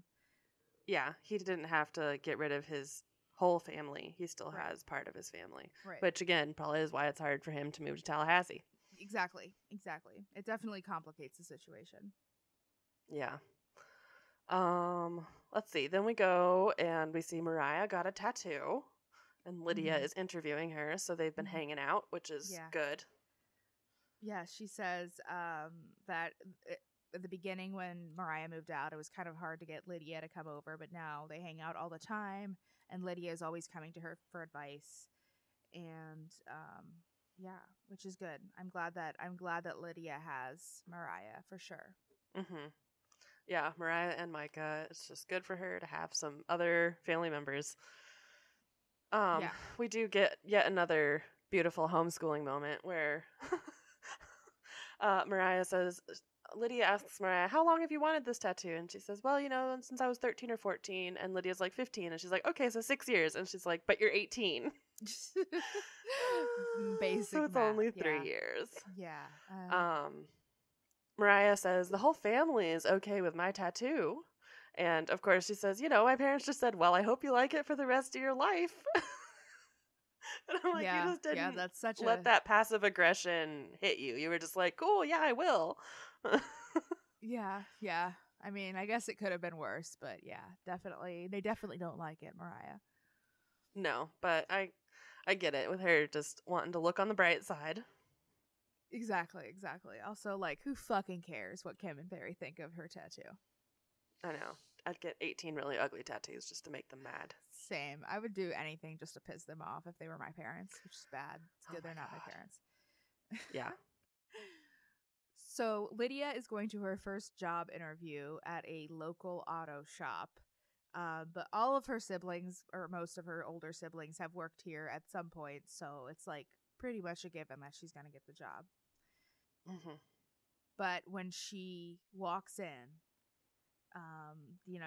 A: Yeah, he didn't have to get rid of his whole family. He still has part of his family.
B: Right.
A: Which, again, probably is why it's hard for him to move to Tallahassee.
B: Exactly. It definitely complicates the situation.
A: Yeah. Let's see. Then we go and we see Mariah got a tattoo. And Lydia is interviewing her, so they've been hanging out, which is good.
B: Yeah, she says that at the beginning when Mariah moved out, it was kind of hard to get Lydia to come over, but now they hang out all the time, and Lydia is always coming to her for advice. And which is good. I'm glad that Lydia has Mariah for sure.
A: Mm-hmm. Yeah, Mariah and Micah. It's just good for her to have some other family members. We do get yet another beautiful homeschooling moment where Mariah says, Lydia asks Mariah, how long have you wanted this tattoo? And she says, well, since I was 13 or 14. And Lydia's like 15. And she's like, okay, so 6 years. And she's like, but you're 18.
B: Basic
A: so it's
B: math.
A: only 3 years.
B: Yeah.
A: Mariah says, the whole family is okay with my tattoo. And, of course, she says, my parents just said, well, I hope you like it for the rest of your life. And I'm like, you just didn't let that passive aggression hit you. You were just like, cool, yeah, I will.
B: Yeah. I mean, I guess it could have been worse, but yeah, definitely. They definitely don't like it, Mariah.
A: No, but I get it with her just wanting to look on the bright side.
B: Exactly. Also, like, who fucking cares what Kim and Barry think of her tattoo?
A: I know. I'd get 18 really ugly tattoos just to make them mad.
B: Same. I would do anything just to piss them off if they were my parents, which is bad. It's good they're not my parents.
A: Yeah.
B: So Lydia is going to her first job interview at a local auto shop. But all of her siblings, or most of her older siblings, have worked here at some point. So it's like pretty much a given that she's going to get the job.
A: Mm-hmm.
B: But when she walks in,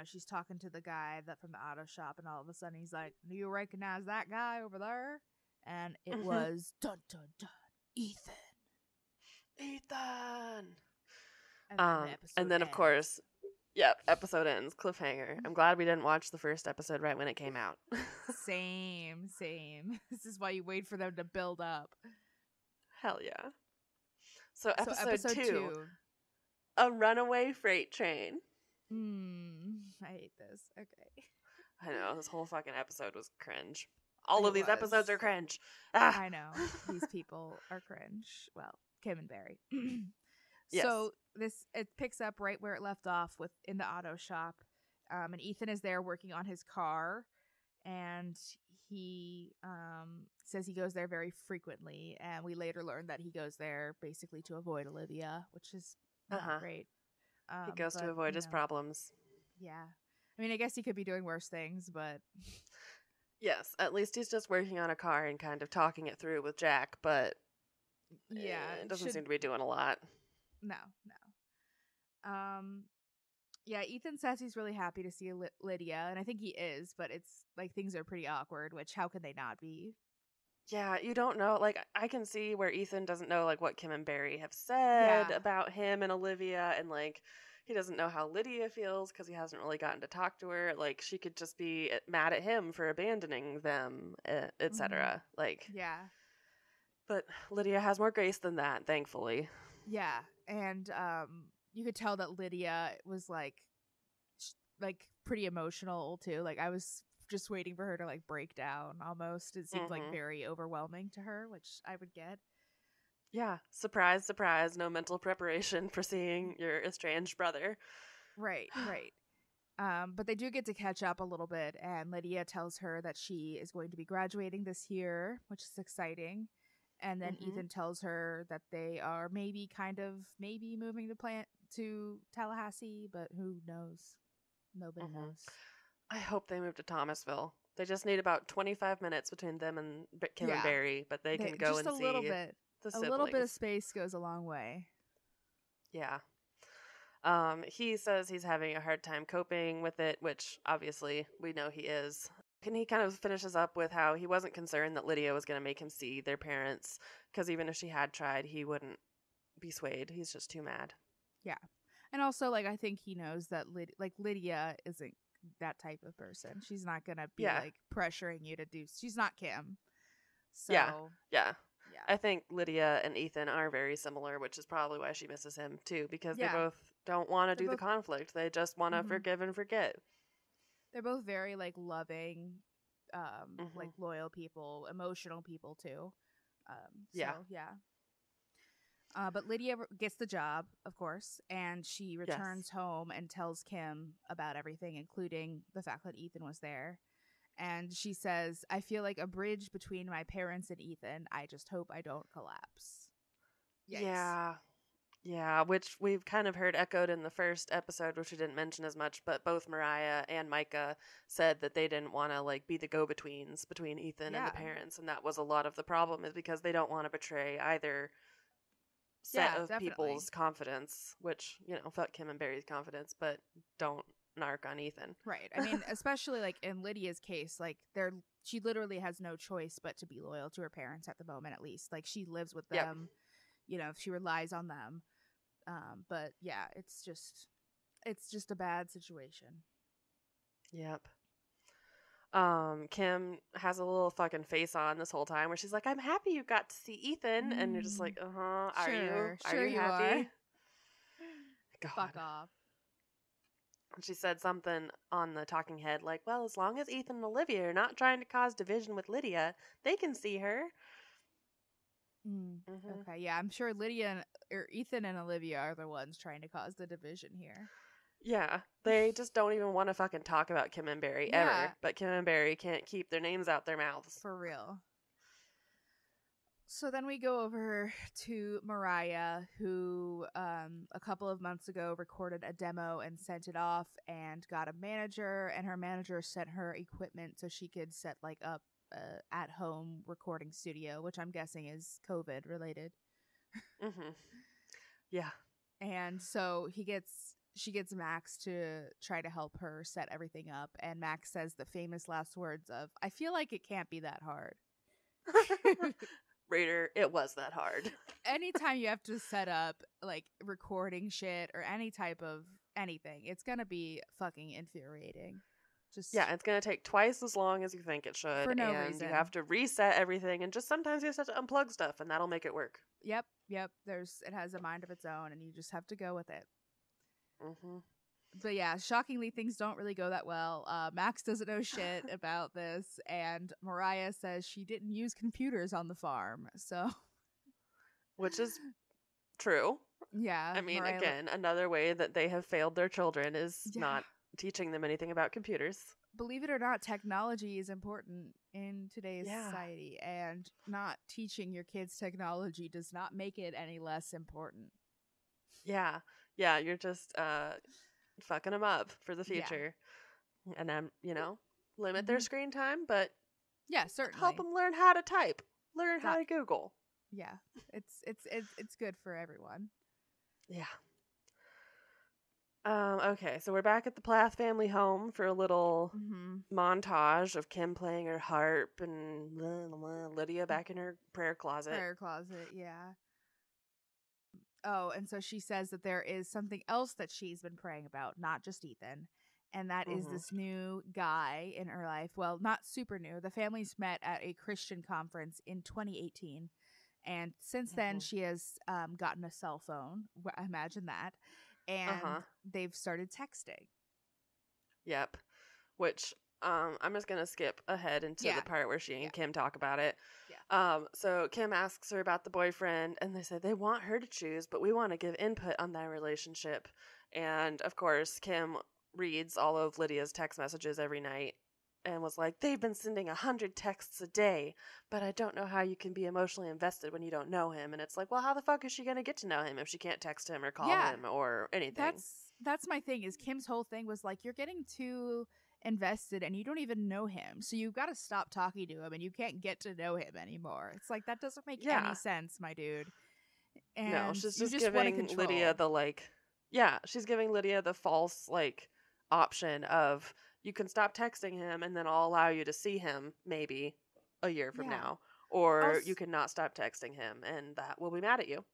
B: she's talking to the guy from the auto shop, and all of a sudden he's like, do you recognize that guy over there? And it was dun dun dun, Ethan.
A: And then of course, episode ends, cliffhanger. I'm glad we didn't watch the first episode right when it came out.
B: Same. This is why you wait for them to build up.
A: Hell yeah. So episode 2, a runaway freight train.
B: I hate this. Okay.
A: I know, this whole fucking episode was cringe. All of these episodes are cringe.
B: I know. These people are cringe. Well, Kim and Barry. Yes. So it picks up right where it left off in the auto shop. And Ethan is there working on his car, and he says he goes there very frequently, and we later learn that he goes there basically to avoid Olivia, which is not great.
A: He goes to avoid his problems.
B: Yeah. I mean, I guess he could be doing worse things, but...
A: Yes, at least he's just working on a car and kind of talking it through with Jack, but
B: Yeah,
A: it doesn't seem to be doing a lot.
B: no. Yeah, Ethan says he's really happy to see Lydia, and I think he is, but it's like things are pretty awkward, which how can they not be?
A: Yeah, you don't know. Like, I can see where Ethan doesn't know, like, what Kim and Barry have said
B: Yeah.
A: about him and Olivia, and, like, he doesn't know how Lydia feels because he hasn't really gotten to talk to her. Like, she could just be mad at him for abandoning them, etc. Like,
B: Yeah.
A: but Lydia has more grace than that, thankfully.
B: Yeah, and you could tell that Lydia was like pretty emotional too. Like I was just waiting for her to like break down almost. It seemed like very overwhelming to her, which I would get.
A: Yeah, surprise, surprise, no mental preparation for seeing your estranged brother.
B: Right. But they do get to catch up a little bit, and Lydia tells her that she is going to be graduating this year, which is exciting. And then Ethan tells her that they are maybe moving the plant to Tallahassee, but who knows? Nobody knows.
A: I hope they move to Thomasville. They just need about 25 minutes between them and Kim and Barry, but they can go and see the siblings.
B: A little bit of space goes a long way.
A: Yeah. He says he's having a hard time coping with it, which obviously we know he is. And he kind of finishes up with how he wasn't concerned that Lydia was going to make him see their parents, because even if she had tried, he wouldn't be swayed. He's just too mad.
B: Yeah. And also, like, I think he knows that Lydia isn't that type of person. She's not going to be, like, pressuring you to do... She's not Kim. So...
A: Yeah. I think Lydia and Ethan are very similar, which is probably why she misses him, too, because they both don't want to do the conflict. They just want to forgive and forget.
B: They're both very, like, loving, like, loyal people, emotional people, too. Yeah. But Lydia gets the job, of course, and she returns home and tells Kim about everything, including the fact that Ethan was there. And she says, I feel like a bridge between my parents and Ethan. I just hope I don't collapse.
A: Yikes. Yeah, which we've kind of heard echoed in the first episode, which we didn't mention as much, but both Mariah and Micah said that they didn't want to like be the go-betweens between Ethan and the parents, and that was a lot of the problem, is because they don't want to betray either set of people's confidence, which, you know, fuck Kim and Barry's confidence, but don't narc on Ethan.
B: Right. I mean, especially like in Lydia's case, like she literally has no choice but to be loyal to her parents at the moment, at least. Like she lives with them, you know, she relies on them. But yeah, it's just a bad situation.
A: Yep. Kim has a little fucking face on this whole time where she's like, I'm happy you got to see Ethan. And you're just like, are you? Are you happy?
B: God. Fuck off.
A: And she said something on the talking head like, well, as long as Ethan and Olivia are not trying to cause division with Lydia, they can see her.
B: Okay, yeah, I'm sure Ethan and Olivia are the ones trying to cause the division here.
A: Yeah, they just don't even want to fucking talk about Kim and Barry ever. But Kim and Barry can't keep their names out their mouths.
B: For real. So then we go over to Mariah, who a couple of months ago recorded a demo and sent it off and got a manager, and her manager sent her equipment so she could set like up at-home recording studio, which I'm guessing is COVID related.
A: Yeah.
B: And so she gets Max to try to help her set everything up, and Max says the famous last words of, I feel like it can't be that hard.
A: Raider, it was that hard.
B: Anytime you have to set up like recording shit or any type of anything, it's gonna be fucking infuriating.
A: It's gonna take twice as long as you think it should,
B: for no
A: and
B: reason.
A: you have to reset everything, and just sometimes you just have to unplug stuff, and that'll make it work.
B: Yep. It has a mind of its own, and you just have to go with it. But yeah, shockingly, things don't really go that well. Max doesn't know shit about this, and Mariah says she didn't use computers on the farm, so.
A: Which is true.
B: Yeah.
A: I mean, again, another way that they have failed their children is not teaching them anything about computers.
B: Believe it or not, technology is important in today's society, and not teaching your kids technology does not make it any less important.
A: Yeah, you're just fucking them up for the future. And limit their screen time, but
B: Yeah,
A: Help
B: certainly.
A: them learn how to type, learn how
B: That
A: to Google.
B: yeah. It's good for everyone.
A: Yeah. Okay, so we're back at the Plath family home for a little
B: Mhm.
A: montage of Kim playing her harp and Lydia back in her prayer closet.
B: Prayer closet, yeah. Oh, and so she says that there is something else that she's been praying about, not just Ethan. And that is
A: Mm-hmm.
B: this new guy in her life. Well, not super new. The families met at a Christian conference in 2018. And since then,
A: Mm-hmm.
B: she has gotten a cell phone. Imagine that. And
A: Uh-huh.
B: they've started texting.
A: Yep. Which I'm just gonna skip ahead into the
B: Yeah.
A: part where she
B: Yeah.
A: and Kim talk about it.
B: Yeah.
A: So Kim asks her about the boyfriend, and they say they want her to choose, but we want to give input on their relationship. And of course, Kim reads all of Lydia's text messages every night and was like, they've been sending 100 texts a day, but I don't know how you can be emotionally invested when you don't know him. And it's like, well, how the fuck is she gonna get to know him if she can't text him or call
B: Yeah.
A: him or anything?
B: That's my thing is Kim's whole thing was like, you're getting too invested and you don't even know him. So you've got to stop talking to him and you can't get to know him anymore. It's like that doesn't make any
A: Yeah.
B: sense, my dude.
A: No,
B: And
A: she's
B: you
A: just
B: just want to
A: giving Lydia
B: control.
A: the yeah, she's giving Lydia the false option of you can stop texting him and then I'll allow you to see him maybe a year from
B: Yeah.
A: now, or you
B: Also,
A: cannot stop texting him and that will be mad at you.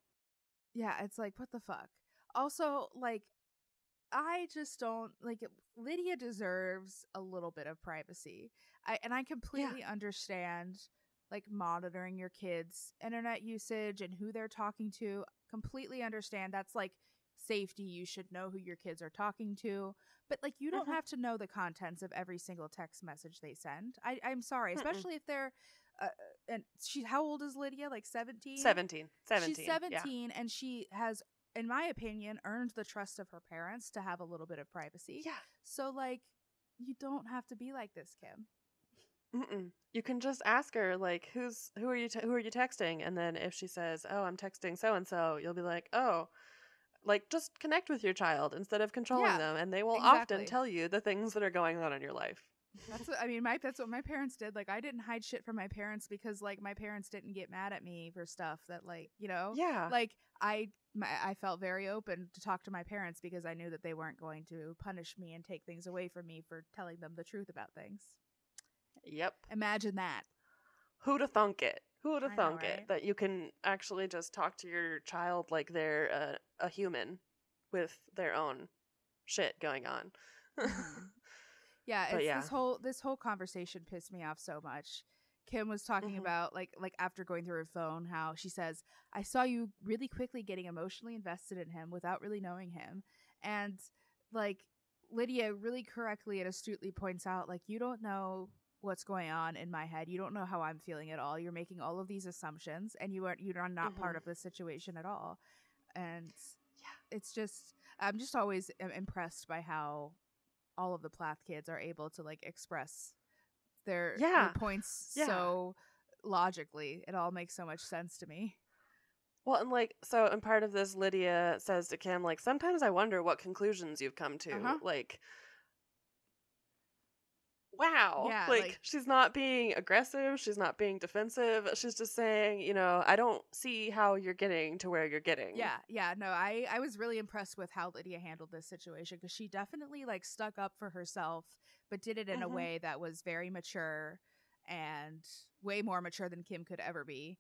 B: yeah, it's like what the fuck. Also, like I just don't like it. Lydia deserves a little bit of privacy. I
A: Yeah.
B: completely understand like monitoring your kids' internet usage and who they're talking to. Completely understand that's like safety. You should know who your kids are talking to. But like you don't
A: Mhm.
B: have to know the contents of every single text message they send. I'm sorry,
A: Mm-mm.
B: especially if they're uh, and she how old is Lydia? Like 17?
A: 17.
B: She's
A: 17. Yeah.
B: 17 and she has, in my opinion, earned the trust of her parents to have a little bit of privacy.
A: Yeah.
B: So, like, you don't have to be like this, Kim.
A: Mm-mm. You can just ask her who are you who are you texting, and then if she says, "Oh, I'm texting so and so," you'll be like, "Oh, just connect with your child instead of controlling
B: Yeah,
A: them, and they will often
B: exactly.
A: tell you the things that are going on in your life."
B: That's what I mean. That's what my parents did. Like, I didn't hide shit from my parents because, like, my parents didn't get mad at me for stuff that, like,
A: Yeah.
B: like I felt very open to talk to my parents because I knew that they weren't going to punish me and take things away from me for telling them the truth about things.
A: Yep.
B: Imagine that.
A: Who'da thunk it? Who'da
B: I know,
A: thunk it
B: right?
A: that you can actually just talk to your child like they're a human with their own shit going on.
B: Mm-hmm. Yeah,
A: But
B: it's
A: yeah.
B: this whole conversation pissed me off so much. Kim was talking
A: Hmm.
B: about like after going through her phone how she says, "I saw you really quickly getting emotionally invested in him without really knowing him." And like Lydia really correctly and astutely points out like you don't know what's going on in my head. You don't know how I'm feeling at all. You're making all of these assumptions and you're not part
A: Hmm.
B: of the situation at all. And
A: Yeah.
B: it's just I'm just always impressed by how all of the Plath kids are able to like express their
A: Yeah.
B: points
A: Yeah.
B: so logically. It all makes so much sense to me.
A: Well, and and part of this, Lydia says to Kim, sometimes I wonder what conclusions you've come to.
B: Uh-huh.
A: Wow.
B: Yeah, like
A: She's not being aggressive. She's not being defensive. She's just saying, I don't see how you're getting to where you're getting.
B: yeah, no, I was really impressed with how Lydia handled this situation because she definitely like stuck up for herself, but did it in a
A: Hmm.
B: way that was very mature and way more mature than Kim could ever be.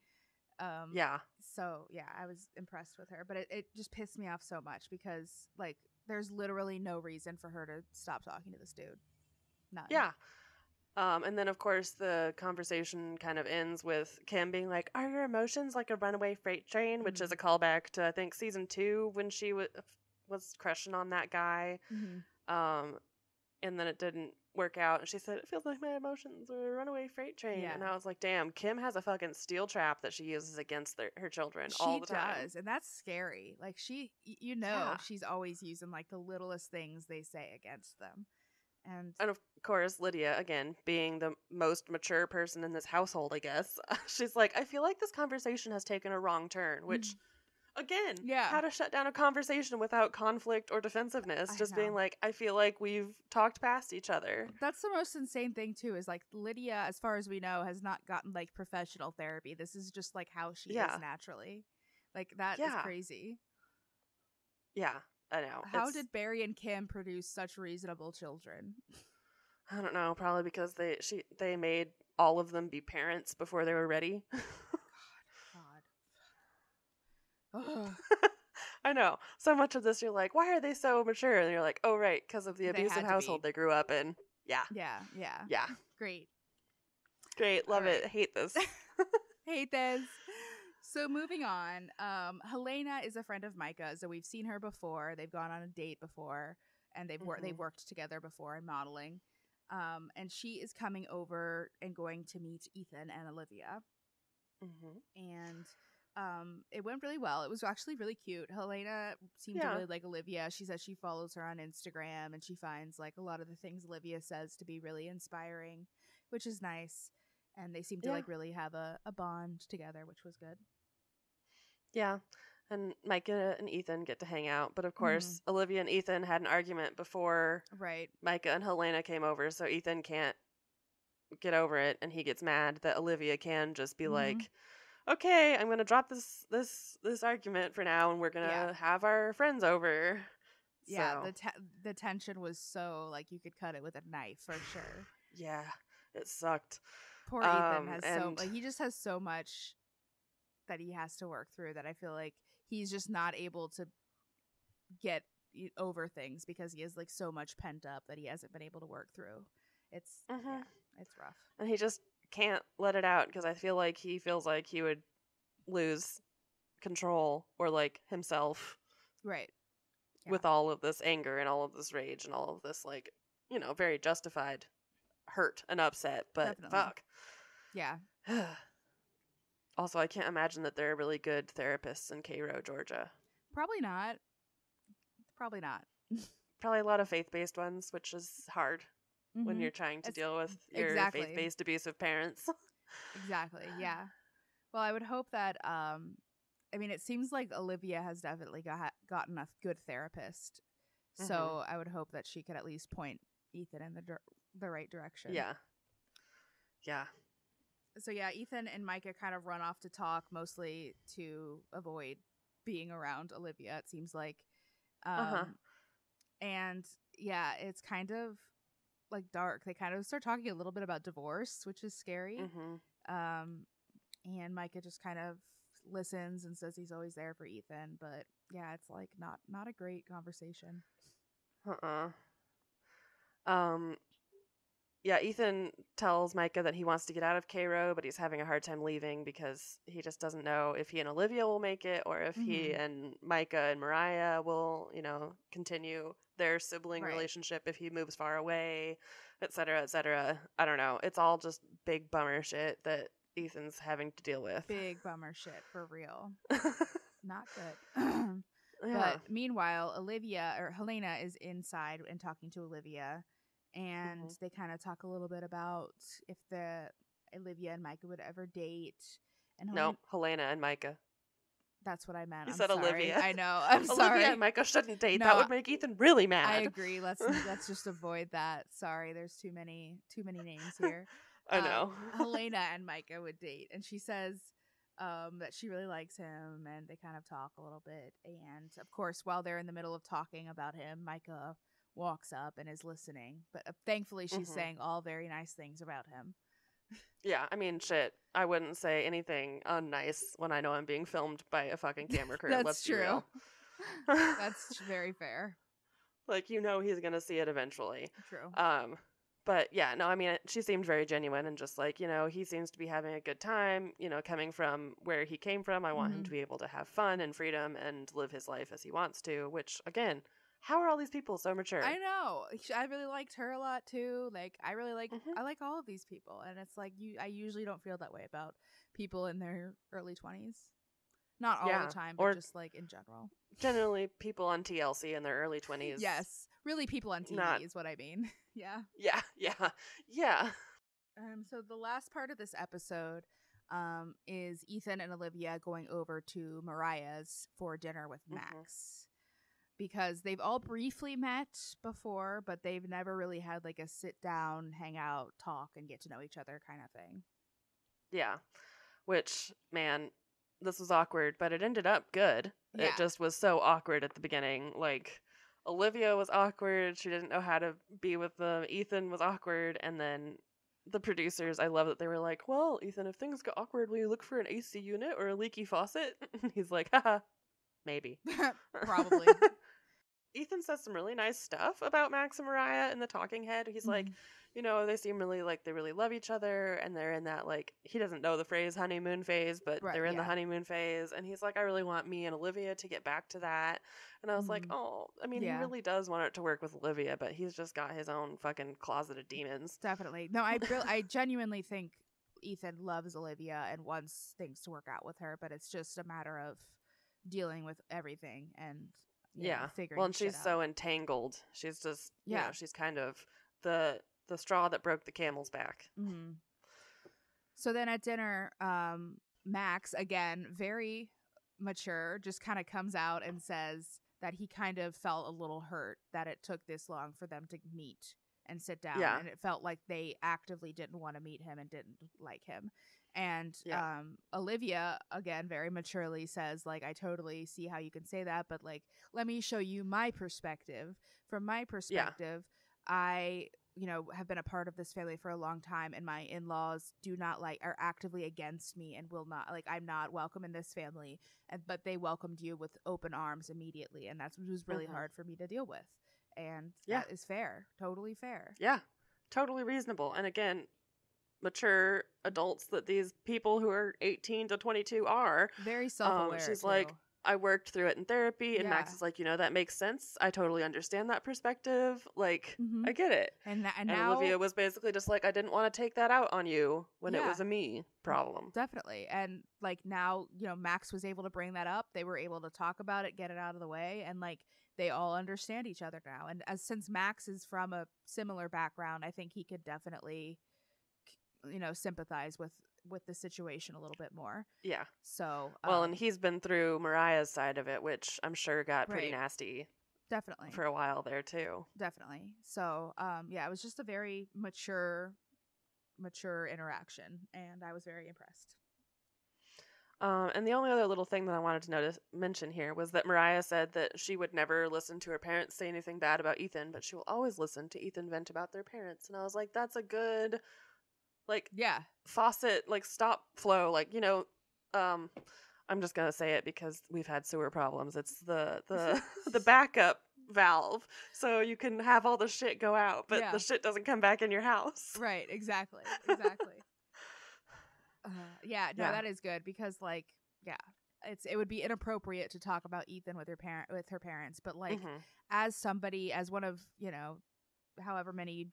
B: Um,
A: Yeah.
B: so yeah, I was impressed with her, but it just pissed me off so much because like there's literally no reason for her to stop talking to this dude. None.
A: Yeah. And then, of course, the conversation kind of ends with Kim being like, "Are your emotions like a runaway freight train?" Which is
B: Mm-hmm.
A: a callback to, I think, season 2 when she was crushing on that guy.
B: Mm-hmm.
A: Um, and then it didn't work out. And she said, "It feels like my emotions are a runaway freight train."
B: Yeah.
A: And I was like, damn, Kim has a fucking steel trap that she uses against her children all
B: She
A: the time.
B: does, and that's scary. Like
A: Yeah.
B: she's always using like the littlest things they say against them. And
A: And of course, Lydia, again, being the most mature person in this household, I guess, she's like, "I feel like this conversation has taken a wrong turn," which Again,
B: Yeah.
A: how to shut down a conversation without conflict or defensiveness.
B: I
A: Just being
B: know.
A: like, I feel like we've talked past each other.
B: That's the most insane thing too, is like Lydia, as far as we know, has not gotten like professional therapy. This is just like how she
A: Yeah.
B: is naturally. Like that is
A: Yeah.
B: crazy.
A: Yeah, I know.
B: How did Barry and Kim produce such reasonable children?
A: I don't know. Probably because they made all of them be parents before they were ready.
B: God. Ugh.
A: I know. So much of this, you're like, why are they so mature? And you're like, oh, right, because of the
B: They
A: abusive
B: had to
A: household
B: be.
A: they grew up in. Yeah.
B: Yeah.
A: Yeah.
B: Great.
A: Great. Love
B: All right.
A: it. Hate this.
B: Hate this. So moving on, Helena is a friend of Micah, so we've seen her before. They've gone on a date before, and they've worked together before in modeling. And she is coming over and going to meet Ethan and Olivia. And it went really well. It was actually really cute. Helena seemed to really like Olivia. She says she follows her on Instagram, and she finds like a lot of the things Olivia says to be really inspiring, which is nice. And they seem to like really have a bond together, which was good.
A: Yeah. And Micah and Ethan get to hang out. But of course, Olivia and Ethan had an argument before Micah and Helena came over, so Ethan can't get over it, and he gets mad that Olivia can just be like, okay, I'm gonna drop this argument for now, and we're gonna have our friends over.
B: Yeah, so. The tension was so like you could cut it with a knife for sure.
A: Yeah, it sucked.
B: Poor Ethan has he just has so much that he has to work through that I feel like he's just not able to get over things because he has like so much pent up that he hasn't been able to work through. It's it's rough.
A: And he just can't let it out because I feel like he feels like he would lose control or like himself.
B: Right.
A: Yeah. With all of this anger and all of this rage and all of this like, very justified hurt and upset, but definitely. Fuck.
B: Yeah.
A: Also, I can't imagine that there are really good therapists in Cairo, Georgia.
B: Probably not. Probably
A: a lot of faith-based ones, which is hard when you're trying to deal with your faith-based abusive parents.
B: Exactly, yeah. Well, I would hope that, it seems like Olivia has definitely gotten a good therapist. So I would hope that she could at least point Ethan in the right direction.
A: Yeah. Yeah.
B: So yeah, Ethan and Micah kind of run off to talk, mostly to avoid being around Olivia, it seems like. And yeah, it's kind of like dark. They kind of start talking a little bit about divorce, which is scary. And Micah just kind of listens and says he's always there for Ethan, but yeah, it's like not a great conversation.
A: Yeah, Ethan tells Micah that he wants to get out of Cairo, but he's having a hard time leaving because he just doesn't know if he and Olivia will make it or if he and Micah and Mariah will, continue their sibling relationship if he moves far away, et cetera, et cetera. I don't know. It's all just big bummer shit that Ethan's having to deal with.
B: Big bummer shit, for real. Not good. But meanwhile, Helena is inside and talking to Olivia. And they kind of talk a little bit about if Olivia and Micah would ever date. And
A: Helena and Micah.
B: That's what I meant.
A: You said Olivia.
B: I know. I'm sorry.
A: Olivia and Micah shouldn't date. No, that would make Ethan really mad.
B: I agree. Let's just avoid that. Sorry, there's too many names here.
A: I know.
B: Helena and Micah would date, and she says that she really likes him, and they kind of talk a little bit. And of course, while they're in the middle of talking about him, Micah walks up and is listening, but thankfully she's saying all very nice things about him.
A: Yeah, shit. I wouldn't say anything unnice when I know I'm being filmed by a fucking camera crew.
B: That's true. That's very fair.
A: Like, he's gonna see it eventually.
B: True.
A: But yeah, no, she seemed very genuine and just like, he seems to be having a good time, coming from where he came from. I want him to be able to have fun and freedom and live his life as he wants to, which again, how are all these people so mature?
B: I know. I really liked her a lot too. Like, I really like I like all of these people, and it's like I usually don't feel that way about people in their early 20s. Not all the time, but just like in general.
A: Generally, people on TLC in their early 20s.
B: Yes, really, people on TV is what I mean. Yeah.
A: Yeah.
B: So the last part of this episode, is Ethan and Olivia going over to Mariah's for dinner with
A: Mhm.
B: Max. Because they've all briefly met before, but they've never really had like a sit down, hang out, talk, and get to know each other kind of thing.
A: Yeah. Which, man, this was awkward, but it ended up good.
B: Yeah.
A: It just was so awkward at the beginning. Like, Olivia was awkward. She didn't know how to be with them. Ethan was awkward. And then the producers, I love that they were like, well, Ethan, if things get awkward, will you look for an AC unit or a leaky faucet? He's like, haha, maybe.
B: Probably.
A: Ethan says some really nice stuff about Max and Mariah in the talking head. He's like, you know, they seem really like they really love each other, and they're in that, like, he doesn't know the phrase honeymoon phase, but
B: Right,
A: they're in the
B: yeah.
A: honeymoon phase, and he's like, I really want me and Olivia to get back to that. And I was like, oh, I mean, he
B: Yeah.
A: really does want it to work with Olivia, but he's just got his own fucking closet of demons.
B: Definitely. No, I genuinely think Ethan loves Olivia and wants things to work out with her, but it's just a matter of dealing with everything and figuring
A: well, and
B: shit
A: she's
B: out.
A: so entangled. She's just, you know, she's kind of the straw that broke the camel's back.
B: Mm-hmm. So then at dinner, Max, again, very mature, just kind of comes out and says that he kind of felt a little hurt that it took this long for them to meet and sit down.
A: Yeah.
B: And it felt like they actively didn't want to meet him and didn't like him. And Olivia, again, very maturely says, like, I totally see how you can say that, but, like, let me show you my perspective. From my perspective, I, you know, have been a part of this family for a long time, and my in-laws are actively against me and will not, like, I'm not welcome in this family, but they welcomed you with open arms immediately, and that's what was really hard for me to deal with. And that is fair. Totally fair.
A: Yeah. Totally reasonable. And again, mature adults that these people who are 18 to 22 are.
B: Very self-aware.
A: She's
B: too.
A: like, I worked through it in therapy, and Max is like, you know, that makes sense. I totally understand that perspective. Like, I get it.
B: And
A: now Olivia was basically just like, I didn't want to take that out on you when it was a me problem.
B: Definitely. And like now, you know, Max was able to bring that up. They were able to talk about it, get it out of the way, and like they all understand each other now. And since Max is from a similar background, I think he could definitely, you know, sympathize with the situation a little bit more.
A: Yeah.
B: So
A: well, and he's been through Mariah's side of it, which I'm sure got pretty nasty.
B: Definitely.
A: For a while there too.
B: Definitely. So yeah, it was just a very mature interaction, and I was very impressed.
A: And the only other little thing that I wanted to mention here was that Mariah said that she would never listen to her parents say anything bad about Ethan, but she will always listen to Ethan vent about their parents. And I was like, that's a good, like, faucet, like, stop flow. Like, you know, I'm just gonna say it because we've had sewer problems. It's the the backup valve, so you can have all the shit go out, but the shit doesn't come back in your house.
B: Right. Exactly. That is good because, like, it would be inappropriate to talk about Ethan with her parents, but like as somebody, as one of, you know, however many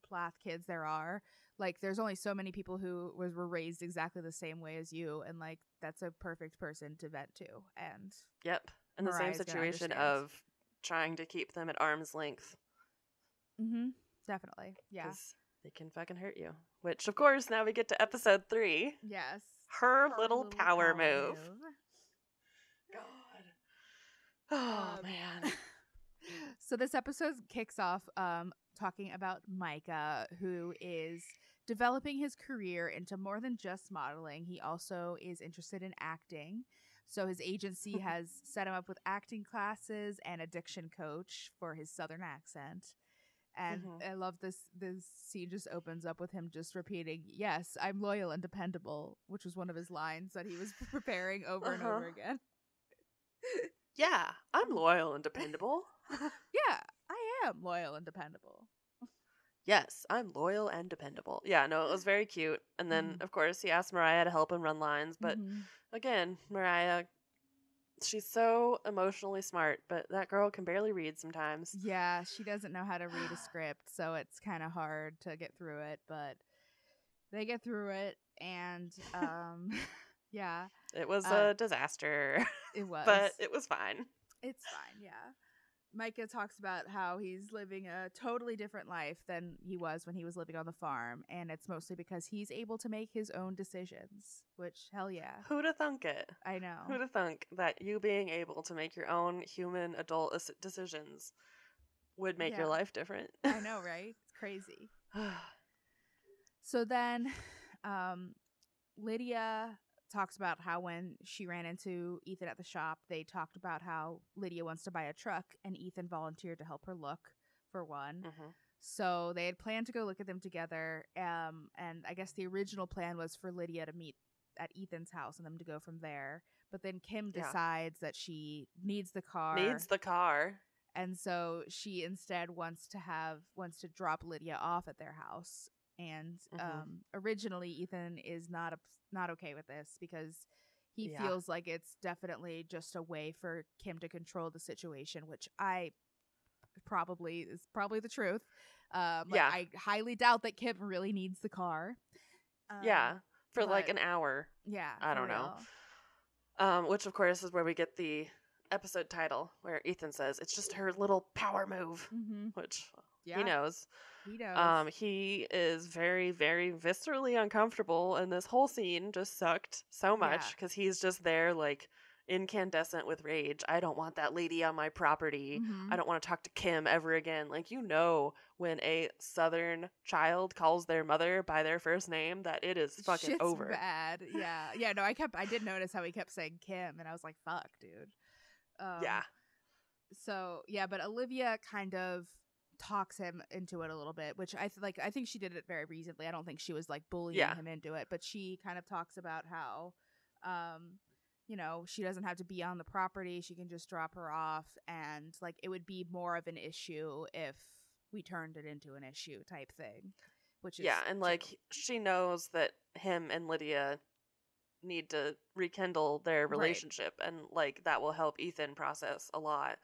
B: Plath kids there are, like there's only so many people who were raised exactly the same way as you, and like that's a perfect person to vent to. And
A: and the same situation of trying to keep them at arm's length.
B: Definitely. Yeah.
A: They can fucking hurt you. Which, of course, now we get to episode 3.
B: Yes.
A: Her little power move. God. Oh, man.
B: So this episode kicks off talking about Micah, who is developing his career into more than just modeling. He also is interested in acting. So his agency has set him up with acting classes and a diction coach for his southern accent. And I love this scene just opens up with him just repeating, "Yes, I'm loyal and dependable," which was one of his lines that he was preparing over and over again.
A: Yeah, I'm loyal and dependable.
B: Yeah, I am loyal and dependable.
A: Yes, I'm loyal and dependable. Yeah, no, it was very cute. And then, of course, he asked Mariah to help him run lines. But again, Mariah, she's so emotionally smart, but that girl can barely read sometimes.
B: Yeah, she doesn't know how to read a script, so it's kind of hard to get through it, but they get through it, and yeah.
A: It was a disaster.
B: It was.
A: But it was fine.
B: It's fine, yeah. Micah talks about how he's living a totally different life than he was when he was living on the farm, and it's mostly because he's able to make his own decisions, which, hell yeah.
A: Who'da thunk it?
B: I know.
A: Who'da thunk that you being able to make your own human adult decisions would make your life different?
B: I know, right? It's crazy. So then Lydia talks about how when she ran into Ethan at the shop, they talked about how Lydia wants to buy a truck and Ethan volunteered to help her look for one. So they had planned to go look at them together. And I guess the original plan was for Lydia to meet at Ethan's house and them to go from there. But then Kim decides that she needs the car. And so she instead wants to drop Lydia off at their house. And originally Ethan is not okay with this because he feels like it's definitely just a way for Kim to control the situation, which is probably the truth. I highly doubt that Kim really needs the car.
A: For like an hour.
B: Yeah,
A: I don't know. Which of course is where we get the episode title where Ethan says it's just her little power move, which he knows.
B: He knows.
A: He is very, very viscerally uncomfortable, and this whole scene just sucked so much because he's just there like incandescent with rage. I don't want that lady on my property. I don't want to talk to Kim ever again. Like, you know, when a Southern child calls their mother by their first name, that it is fucking
B: Shit's
A: over.
B: Bad. Yeah. No, I did notice how he kept saying Kim, and I was like, fuck, dude. So yeah, but Olivia kind of talks him into it a little bit, which I think she did it very reasonably. I don't think she was like bullying him into it, but she kind of talks about how she doesn't have to be on the property, she can just drop her off, and like it would be more of an issue if we turned it into an issue type thing, which is
A: and like she knows that him and Lydia need to rekindle their relationship, and like that will help Ethan process a lot,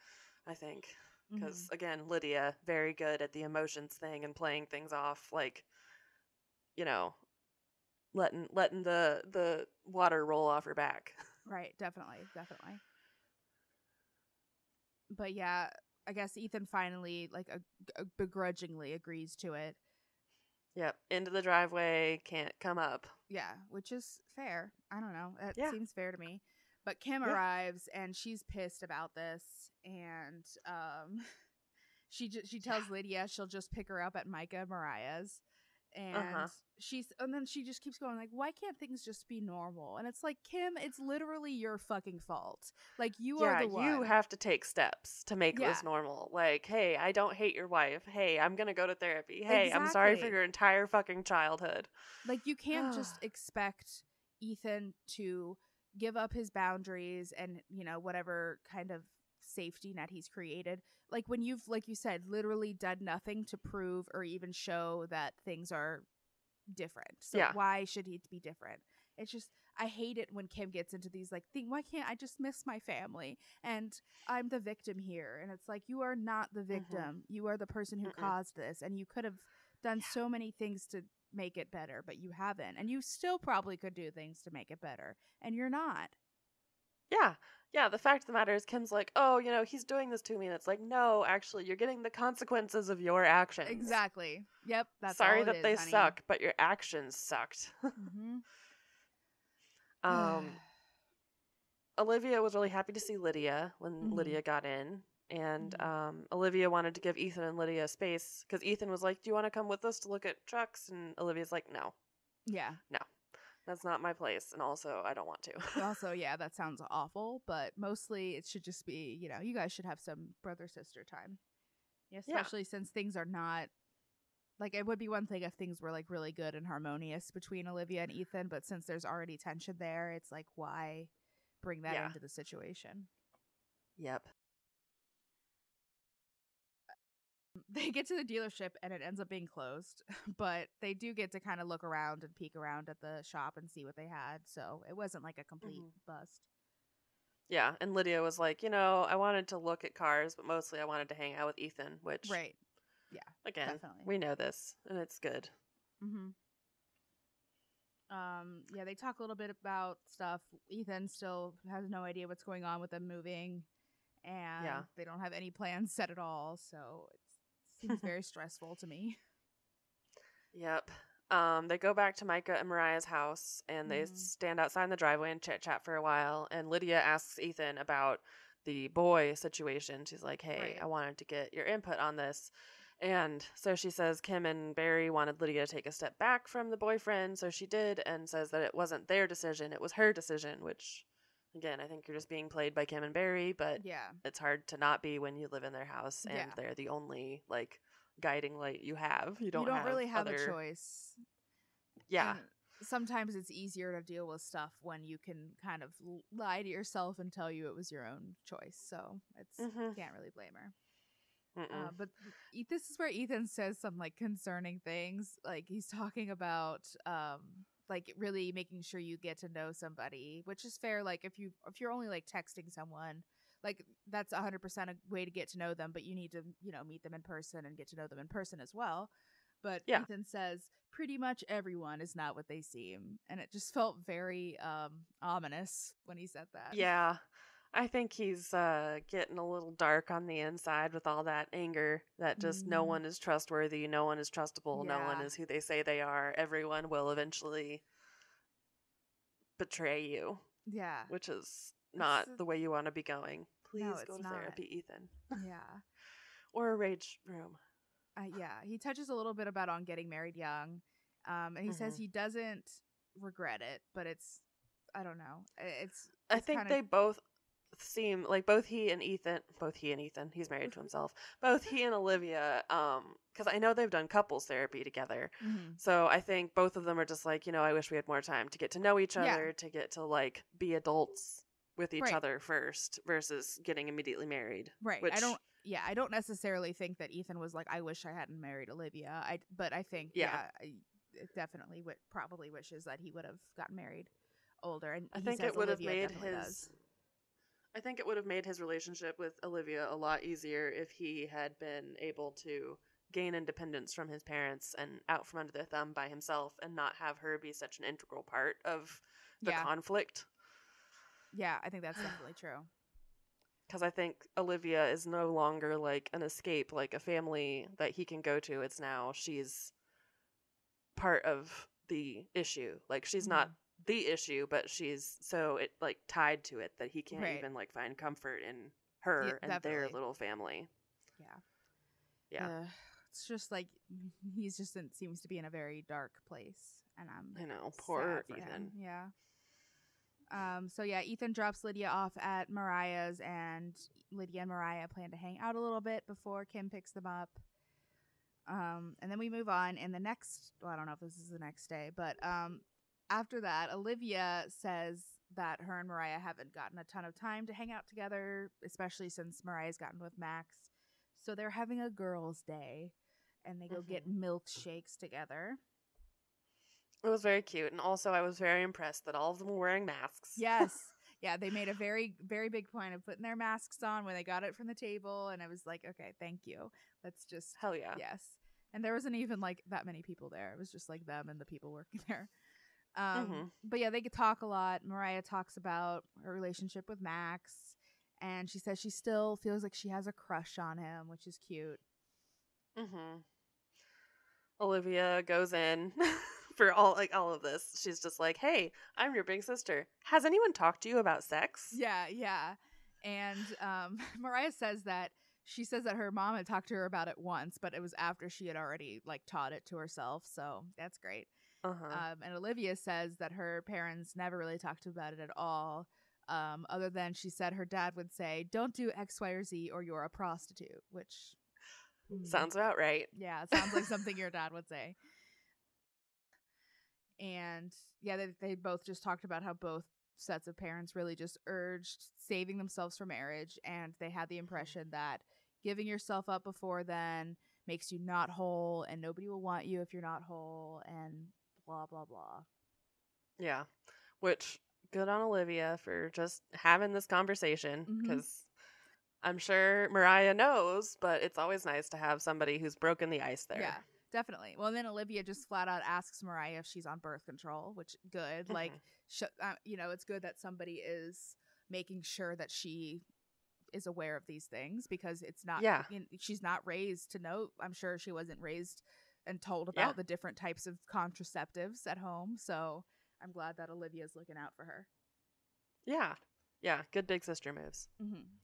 A: I think. Because again, Lydia, very good at the emotions thing and playing things off, like, letting the water roll off her back.
B: Right, definitely. But yeah, I guess Ethan finally, like, begrudgingly agrees to it.
A: Yep, into the driveway, can't come up.
B: Yeah, which is fair. I don't know. That seems fair to me. But Kim arrives and she's pissed about this, and she tells Lydia she'll just pick her up at Micah and Mariah's, and then she just keeps going like, why can't things just be normal? And it's like, Kim, it's literally your fucking fault. Like, you are the one.
A: You have to take steps to make this normal. Like, hey, I don't hate your wife. Hey, I'm gonna go to therapy. Hey, I'm sorry for your entire fucking childhood.
B: Like, you can't just expect Ethan to give up his boundaries and, whatever kind of safety net he's created. Like, when you've, like you said, literally done nothing to prove or even show that things are different. So why should he be different? It's just, I hate it when Kim gets into these like thing. Why can't I just miss my family? And I'm the victim here. And it's like, you are not the victim. You are the person who caused this. And you could have done so many things to make it better, but you haven't. And you still probably could do things to make it better. And you're not.
A: Yeah, the fact of the matter is Kim's like, oh, he's doing this to me. And it's like, no, actually, you're getting the consequences of your actions.
B: Exactly. Yep. That's
A: sorry
B: all
A: that
B: it
A: they
B: is, honey.
A: suck, but your actions sucked. Olivia was really happy to see Lydia when Lydia got in. And Olivia wanted to give Ethan and Lydia space because Ethan was like, do you want to come with us to look at trucks? And Olivia's like, no.
B: Yeah.
A: No. That's not my place, and also I don't want to.
B: Also, yeah, that sounds awful, but mostly it should just be, you guys should have some brother-sister time. Yeah, especially since things are not, like, it would be one thing if things were, like, really good and harmonious between Olivia and Ethan, but since there's already tension there, it's like, why bring that into the situation?
A: Yep.
B: They get to the dealership and it ends up being closed, but they do get to kind of look around and peek around at the shop and see what they had. So it wasn't like a complete bust.
A: Yeah. And Lydia was like, I wanted to look at cars, but mostly I wanted to hang out with Ethan, which.
B: Right. Yeah.
A: Again,
B: definitely.
A: We know this and it's good.
B: Yeah, they talk a little bit about stuff. Ethan still has no idea what's going on with them moving. and they don't have any plans set at all. So it seems very stressful to me.
A: Yep. They go back to Micah and Mariah's house, and they stand outside in the driveway and chit-chat for a while, and Lydia asks Ethan about the boy situation. She's like, hey, I wanted to get your input on this. And so she says Kim and Barry wanted Lydia to take a step back from the boyfriend, so she did, and says that it wasn't their decision, it was her decision, which, again, I think you're just being played by Kim and Barry, but it's hard to not be when you live in their house, and they're the only, like, guiding light you have. You don't
B: really have a choice.
A: Yeah.
B: And sometimes it's easier to deal with stuff when you can kind of lie to yourself and tell you it was your own choice. So it's can't really blame her. But this is where Ethan says some like concerning things. Like he's talking about like really making sure you get to know somebody, which is fair. Like if you're only like texting someone, like that's 100% a way to get to know them, but you need to, meet them in person and get to know them in person as well. But Ethan says pretty much everyone is not what they seem. And it just felt very ominous when he said that.
A: Yeah. I think he's getting a little dark on the inside with all that anger that just no one is trustworthy, no one is trustable, no one is who they say they are. Everyone will eventually betray you.
B: Yeah.
A: Which is not the way you want to be going. Please go to therapy, Ethan.
B: Yeah.
A: Or a rage room.
B: He touches a little bit about on getting married young. And he says he doesn't regret it, but it's, I don't know.
A: I think they both seem like both he and Ethan, he's married to himself, both he and Olivia, because I know they've done couples therapy together. So I think both of them are just like, I wish we had more time to get to know each other, to get to like be adults with each other first versus getting immediately married.
B: Right. I don't necessarily think that Ethan was like, I wish I hadn't married Olivia. But I think, definitely probably wishes that he would have gotten married older. And
A: I think it would have made I think it would have made his relationship with Olivia a lot easier if he had been able to gain independence from his parents and out from under their thumb by himself and not have her be such an integral part of the conflict.
B: Yeah, I think that's definitely true.
A: Because I think Olivia is no longer like an escape, like a family that he can go to. It's now she's part of the issue. Like she's not the issue, but she's so it like tied to it that he can't even like find comfort in her and their little family. Yeah.
B: It's just like he's just seems to be in a very dark place, and I
A: know, poor Ethan.
B: Him. So Ethan drops Lydia off at Mariah's, and Lydia and Mariah plan to hang out a little bit before Kim picks them up. And then we move on, and I don't know if this is the next day, but after that, Olivia says that her and Mariah haven't gotten a ton of time to hang out together, especially since Mariah's gotten with Max. So they're having a girls' day, and they go get milkshakes together.
A: It was very cute, and also I was very impressed that all of them were wearing masks.
B: Yes. Yeah, they made a very, very big point of putting their masks on when they got it from the table, and I was like, okay, thank you. Let's just...
A: Hell yeah.
B: Yes. And there wasn't even, like, that many people there. It was just, like, them and the people working there. But yeah, they could talk a lot. Mariah talks about her relationship with Max, and she says she still feels like she has a crush on him, which is cute.
A: Olivia goes in for all of this. She's just like, hey, I'm your big sister. Has anyone talked to you about sex?
B: Yeah. And Mariah says that her mom had talked to her about it once, but it was after she had already like taught it to herself. So that's great. And Olivia says that her parents never really talked about it at all. Other than she said her dad would say, don't do X, Y, or Z or you're a prostitute, which
A: sounds about right.
B: Yeah, it sounds like something your dad would say. And yeah, they both just talked about how both sets of parents really just urged saving themselves for marriage, and they had the impression that giving yourself up before then makes you not whole, and nobody will want you if you're not whole, and blah, blah, blah.
A: Yeah, which good on Olivia for just having this conversation, because I'm sure Mariah knows, but it's always nice to have somebody who's broken the ice there.
B: Yeah, definitely. Well, then Olivia just flat out asks Mariah if she's on birth control, which good. Like, it's good that somebody is making sure that she is aware of these things, because it's not,
A: Yeah.
B: she's not raised to know. I'm sure she wasn't raised and told
A: Yeah.
B: about the different types of contraceptives at home. So I'm glad that Olivia's looking out for her.
A: Yeah. Yeah. Good big sister moves.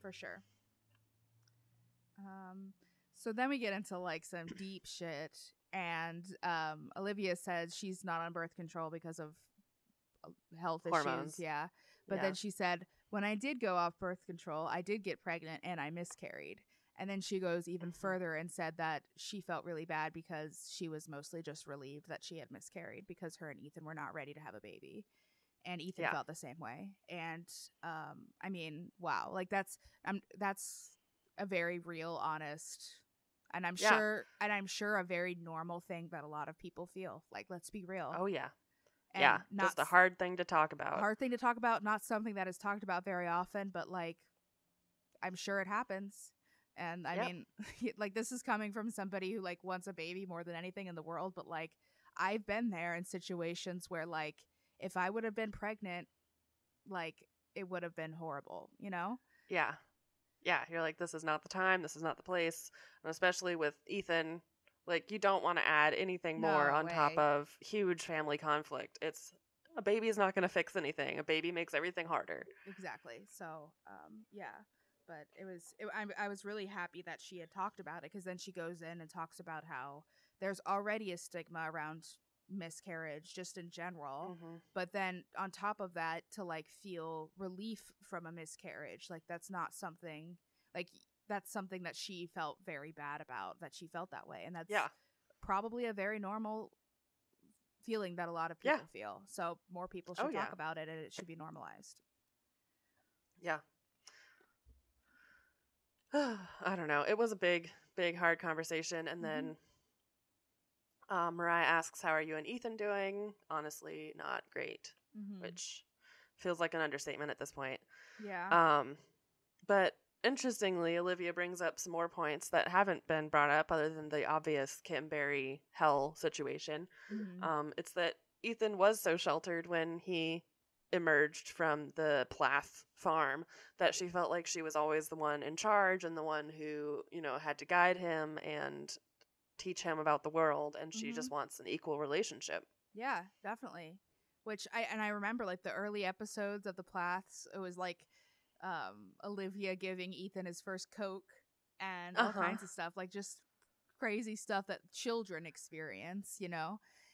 B: For sure. So then we get into like some deep shit, and Olivia said she's not on birth control because of health
A: Hormones.
B: issues. Yeah. But then she said, when I did go off birth control, I did get pregnant and I miscarried. And then she goes even further and said that she felt really bad because she was mostly just relieved that she had miscarried, because her and Ethan were not ready to have a baby. And Ethan felt the same way. And I mean, wow, like that's a very real, honest, and I'm sure a very normal thing that a lot of people feel. Like, let's be real.
A: Oh yeah.
B: And
A: just a hard thing to talk about.
B: Hard thing to talk about, not something that is talked about very often, but like, I'm sure it happens. And I mean, like, this is coming from somebody who like wants a baby more than anything in the world, but like, I've been there in situations where like, if I would have been pregnant, like, it would have been horrible, you know?
A: Yeah. Yeah, you're like, this is not the time, this is not the place. And especially with Ethan, like, you don't want to add anything more on top of huge family conflict. A baby is not going to fix anything. A baby makes everything harder.
B: Exactly. So, yeah. But I was really happy that she had talked about it, because then she goes in and talks about how there's already a stigma around miscarriage just in general, but then on top of that, to like feel relief from a miscarriage, like that's something that she felt very bad about, that she felt that way, and that's probably a very normal feeling that a lot of people feel. So more people should talk about it, and it should be normalized.
A: Yeah. I don't know, it was a big hard conversation. And then Mariah asks, how are you and Ethan doing? Honestly, not great, which feels like an understatement at this point.
B: Yeah.
A: But interestingly, Olivia brings up some more points that haven't been brought up other than the obvious Kim Barry hell situation. It's that Ethan was so sheltered when he emerged from the Plath farm that she felt like she was always the one in charge and the one who, had to guide him and teach him about the world, and she just wants an equal relationship.
B: Yeah, definitely. Which I remember like the early episodes of the Plaths, it was like Olivia giving Ethan his first Coke and all kinds of stuff, like just crazy stuff that children experience,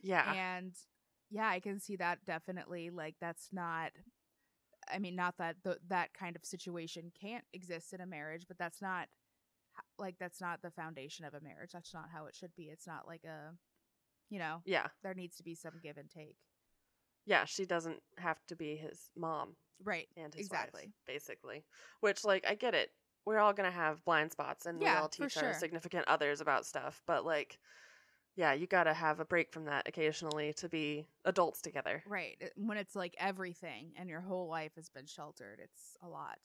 A: Yeah.
B: And yeah, I can see that definitely. Like, that's not, I mean, not that that kind of situation can't exist in a marriage, but that's not the foundation of a marriage. That's not how it should be. It's not like there needs to be some give and take.
A: Yeah, she doesn't have to be his mom.
B: Right.
A: And his
B: exactly.
A: wife, basically. Which, like, I get it. We're all going to have blind spots, and we all teach our significant others about stuff. But, like, yeah, you got to have a break from that occasionally to be adults together.
B: Right. When it's, like, everything and your whole life has been sheltered, it's a lot.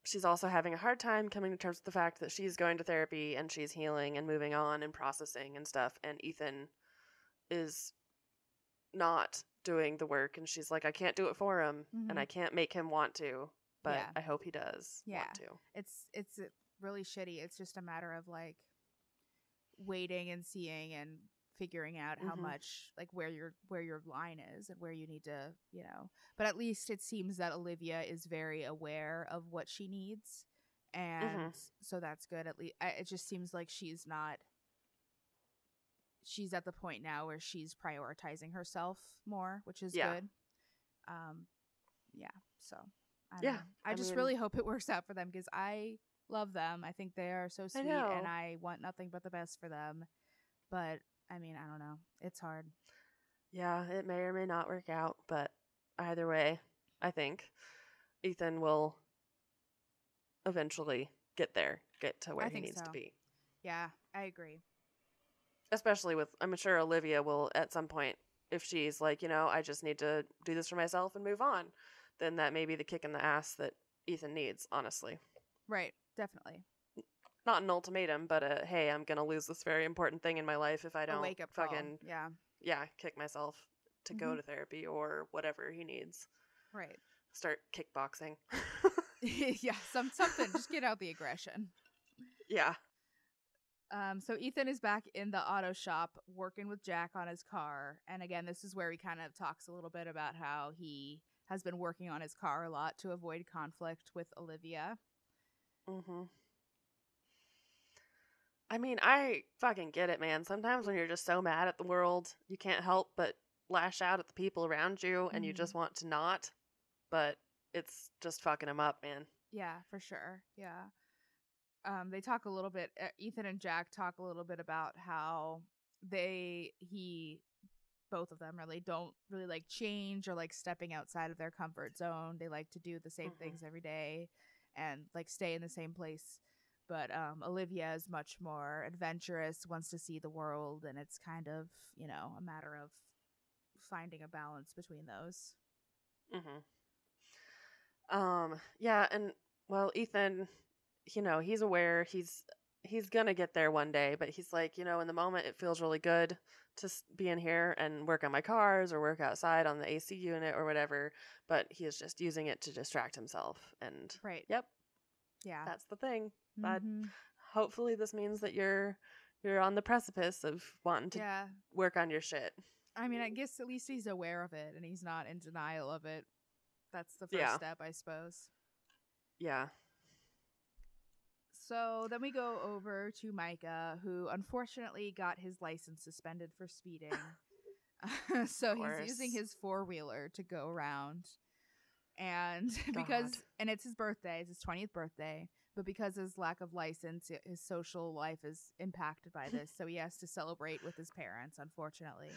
A: She's also having a hard time coming to terms with the fact that she's going to therapy and she's healing and moving on and processing and stuff, and Ethan is not doing the work, and she's like, I can't do it for him, and I can't make him want to, but I hope he does want to.
B: It's really shitty. It's just a matter of like waiting and seeing and figuring out how much, like, where your line is and where you need to, but at least it seems that Olivia is very aware of what she needs, and so that's good. At least it just seems like she's at the point now where she's prioritizing herself more, which is good. So I just really hope it works out for them, because I love them. I think they are so sweet, and I want nothing but the best for them. But I mean, I don't know. It's hard.
A: Yeah, it may or may not work out, but either way, I think Ethan will eventually get to where he needs to be.
B: Yeah, I agree.
A: Especially with, I'm sure Olivia will at some point, if she's like, I just need to do this for myself and move on, then that may be the kick in the ass that Ethan needs, honestly.
B: Right, definitely.
A: Not an ultimatum, but hey, I'm going to lose this very important thing in my life if I don't
B: wake up
A: fucking,
B: yeah,
A: kick myself to go to therapy or whatever he needs.
B: Right.
A: start kickboxing.
B: Yeah, something. Just get out the aggression.
A: Yeah.
B: So Ethan is back in the auto shop working with Jack on his car. And again, this is where he kind of talks a little bit about how he has been working on his car a lot to avoid conflict with Olivia.
A: Mm-hmm. I mean, I fucking get it, man. Sometimes when you're just so mad at the world, you can't help but lash out at the people around you and you just want to not, but it's just fucking them up, man.
B: Yeah, for sure. Yeah. They talk a little bit, Ethan and Jack talk a little bit about how both of them really don't really like change or like stepping outside of their comfort zone. They like to do the same things every day and like stay in the same place. But Olivia is much more adventurous, wants to see the world, and it's kind of, a matter of finding a balance between those.
A: Yeah, and well, Ethan, he's aware he's gonna get there one day, but he's like, in the moment it feels really good to be in here and work on my cars or work outside on the AC unit or whatever, but he is just using it to distract himself. And
B: right.
A: Yep.
B: Yeah.
A: That's the thing. But hopefully this means that you're on the precipice of wanting to work on your shit.
B: I mean, I guess at least he's aware of it and he's not in denial of it. That's the first step, I suppose.
A: Yeah.
B: So then we go over to Micah, who unfortunately got his license suspended for speeding. So he's using his 4-wheeler to go around. And and it's his birthday, it's his 20th birthday, but because of his lack of license, his social life is impacted by this. So he has to celebrate with his parents, unfortunately.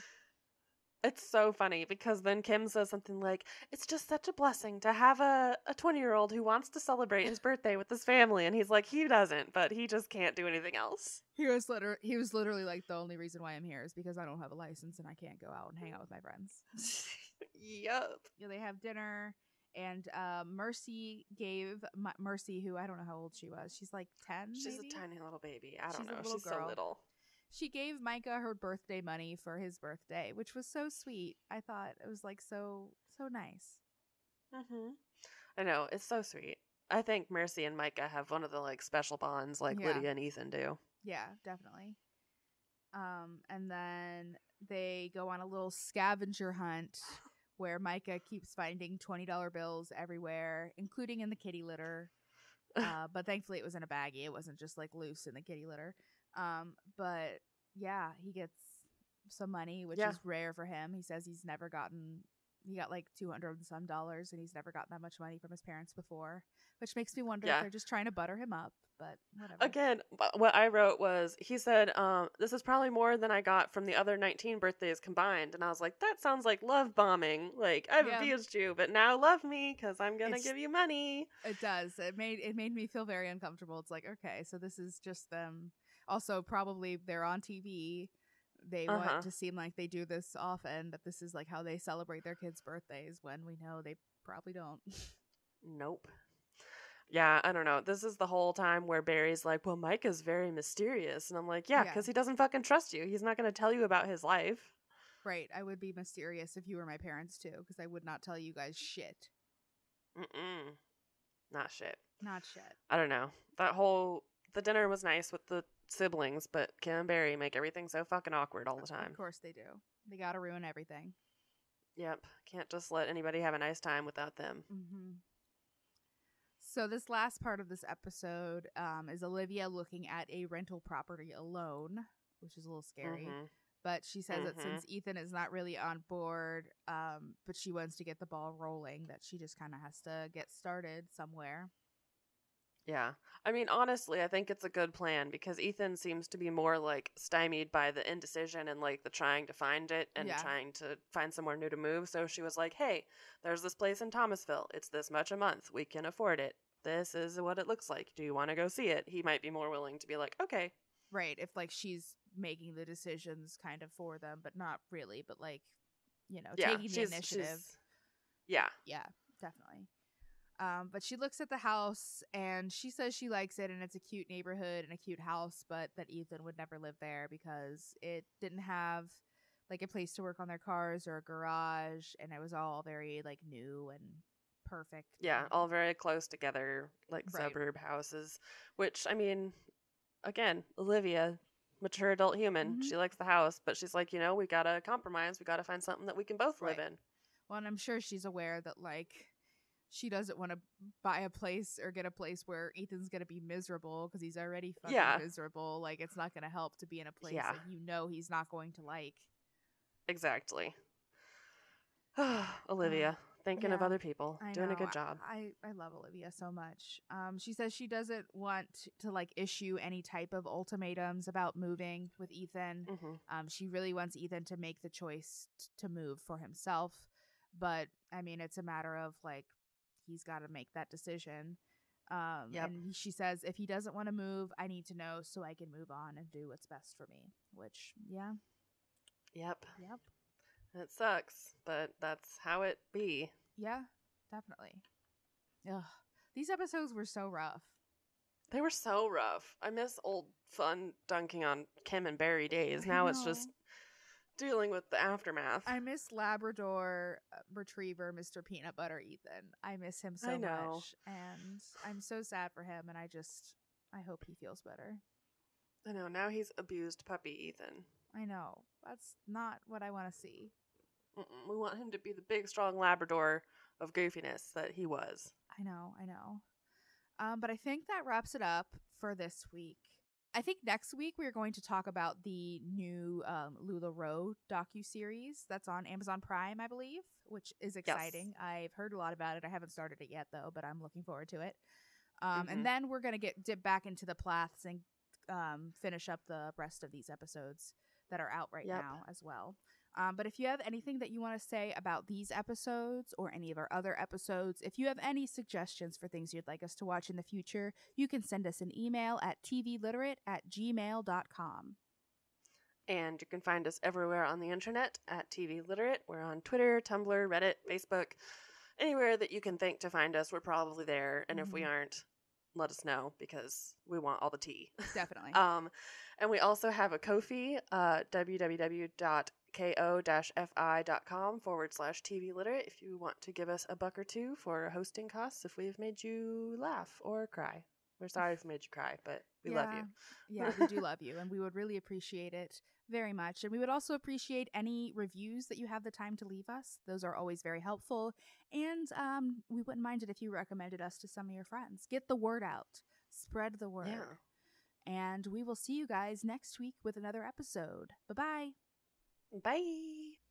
A: It's so funny because then Kim says something like, it's just such a blessing to have a 20-year-old who wants to celebrate his birthday with his family. And he's like, he doesn't, but he just can't do anything else.
B: He was literally like, the only reason why I'm here is because I don't have a license and I can't go out and hang out with my friends.
A: Yup.
B: Yeah, they have dinner. And Mercy gave Mercy, who I don't know how old she was. She's like 10.
A: She's
B: maybe?
A: a tiny little baby. I don't know.
B: She's
A: so little.
B: She gave Micah her birthday money for his birthday, which was so sweet. I thought it was like so nice.
A: I know, it's so sweet. I think Mercy and Micah have one of the like special bonds like Lydia and Ethan do.
B: Yeah, definitely. And then they go on a little scavenger hunt where Micah keeps finding $20 bills everywhere, including in the kitty litter. But thankfully it was in a baggie. It wasn't just like loose in the kitty litter. But yeah, he gets some money, which is rare for him. He says he got like $200 and some, and he's never gotten that much money from his parents before, which makes me wonder if they're just trying to butter him up, but whatever.
A: Again, what I wrote was, he said, this is probably more than I got from the other 19 birthdays combined. And I was like, that sounds like love bombing. Like, I've abused you, but now love me because I'm going to give you money.
B: It does. It made me feel very uncomfortable. It's like, okay, so this is just them. Also, probably they're on TV. They want to seem like they do this often, that this is like how they celebrate their kids' birthdays, when we know they probably don't.
A: Nope. Yeah, I don't know. This is the whole time where Barry's like, well, Micah's very mysterious. And I'm like, yeah, because he doesn't fucking trust you. He's not going to tell you about his life.
B: Right. I would be mysterious if you were my parents, too, because I would not tell you guys shit.
A: Not shit.
B: Not shit.
A: I don't know. The dinner was nice with the siblings, but Kim and Barry make everything so fucking awkward all the time.
B: Of course they do. They gotta ruin everything.
A: Yep. Can't just let anybody have a nice time without them.
B: So this last part of this episode is Olivia looking at a rental property alone, which is a little scary. But she says that since Ethan is not really on board, but she wants to get the ball rolling, that she just kind of has to get started somewhere.
A: Yeah. I mean, honestly, I think it's a good plan because Ethan seems to be more like stymied by the indecision and like the trying to find it and trying to find somewhere new to move. So she was like, hey, there's this place in Thomasville. It's this much a month. We can afford it. This is what it looks like. Do you want to go see it? He might be more willing to be like, okay.
B: Right. If like she's making the decisions kind of for them, but not really, but like, taking the initiative.
A: Yeah.
B: Yeah, definitely. But she looks at the house and she says she likes it and it's a cute neighborhood and a cute house, but that Ethan would never live there because it didn't have like a place to work on their cars or a garage, and it was all very like new and perfect.
A: Yeah, all very close together, like
B: Right.
A: suburb houses, which, I mean, again, Olivia, mature adult human,
B: Mhm.
A: she likes the house, but she's like, we gotta compromise. We gotta find something that we can both live
B: Right.
A: in.
B: Well, and I'm sure she's aware that, like, she doesn't want to buy a place or get a place where Ethan's going to be miserable because he's already fucking
A: Yeah,
B: miserable. Like, it's not going to help to be in a place
A: yeah,
B: that he's not going to like.
A: exactly.
B: Uh,
A: Olivia, thinking of
B: yeah,
A: other people,
B: I
A: doing a
B: know.
A: good job.
B: I love Olivia so much. She says she doesn't want to like issue any type of ultimatums about moving with Ethan.
A: Hmm.
B: She really wants Ethan to make the choice to move for himself. But I mean, it's a matter of like he's got to make that decision.
A: Yep,
B: And she says if he doesn't want to move, I need to know so I can move on and do what's best for me. Which, yeah,
A: yep.
B: yep,
A: It sucks, but that's how it be.
B: yeah, definitely. Ugh, these episodes were so rough.
A: They were so rough. I miss old fun dunking on Kim and Barry days.
B: I
A: Now it's
B: know.
A: just dealing with the aftermath.
B: I miss Labrador Retriever Mr. Peanut Butter Ethan. I miss him so
A: I know.
B: much, and I'm so sad for him. And I hope he feels better.
A: I know. Now he's abused puppy Ethan.
B: I know that's not what I want to see.
A: We want him to be the big, strong Labrador of goofiness that he was.
B: I know. But I think that wraps it up for this week. I think next week we're going to talk about the new LuLaRoe docuseries that's on Amazon Prime, I believe, which is exciting.
A: Yes.
B: I've heard a lot about it. I haven't started it yet, though, but I'm looking forward to it.
A: Mm-hmm.
B: And then we're going to dip back into the Plaths and finish up the rest of these episodes that are out right now as well. But if you have anything that you want to say about these episodes or any of our other episodes, if you have any suggestions for things you'd like us to watch in the future, you can send us an email at tvliterate@gmail.com.
A: And you can find us everywhere on the internet at TV Literate. We're on Twitter, Tumblr, Reddit, Facebook. Anywhere that you can think to find us, we're probably there. And if we aren't, let us know because we want all the tea.
B: Definitely.
A: And we also have a Ko-fi, www.ko-fi.com/TV Literate if you want to give us a buck or two for hosting costs if we've made you laugh or cry. We're sorry if we made you cry, but we love you.
B: Yeah, we do love you, and we would really appreciate it very much. And we would also appreciate any reviews that you have the time to leave us. Those are always very helpful. And we wouldn't mind it if you recommended us to some of your friends. Get the word out. Spread the word.
A: Yeah.
B: And we will see you guys next week with another episode. Bye-bye.
A: Bye.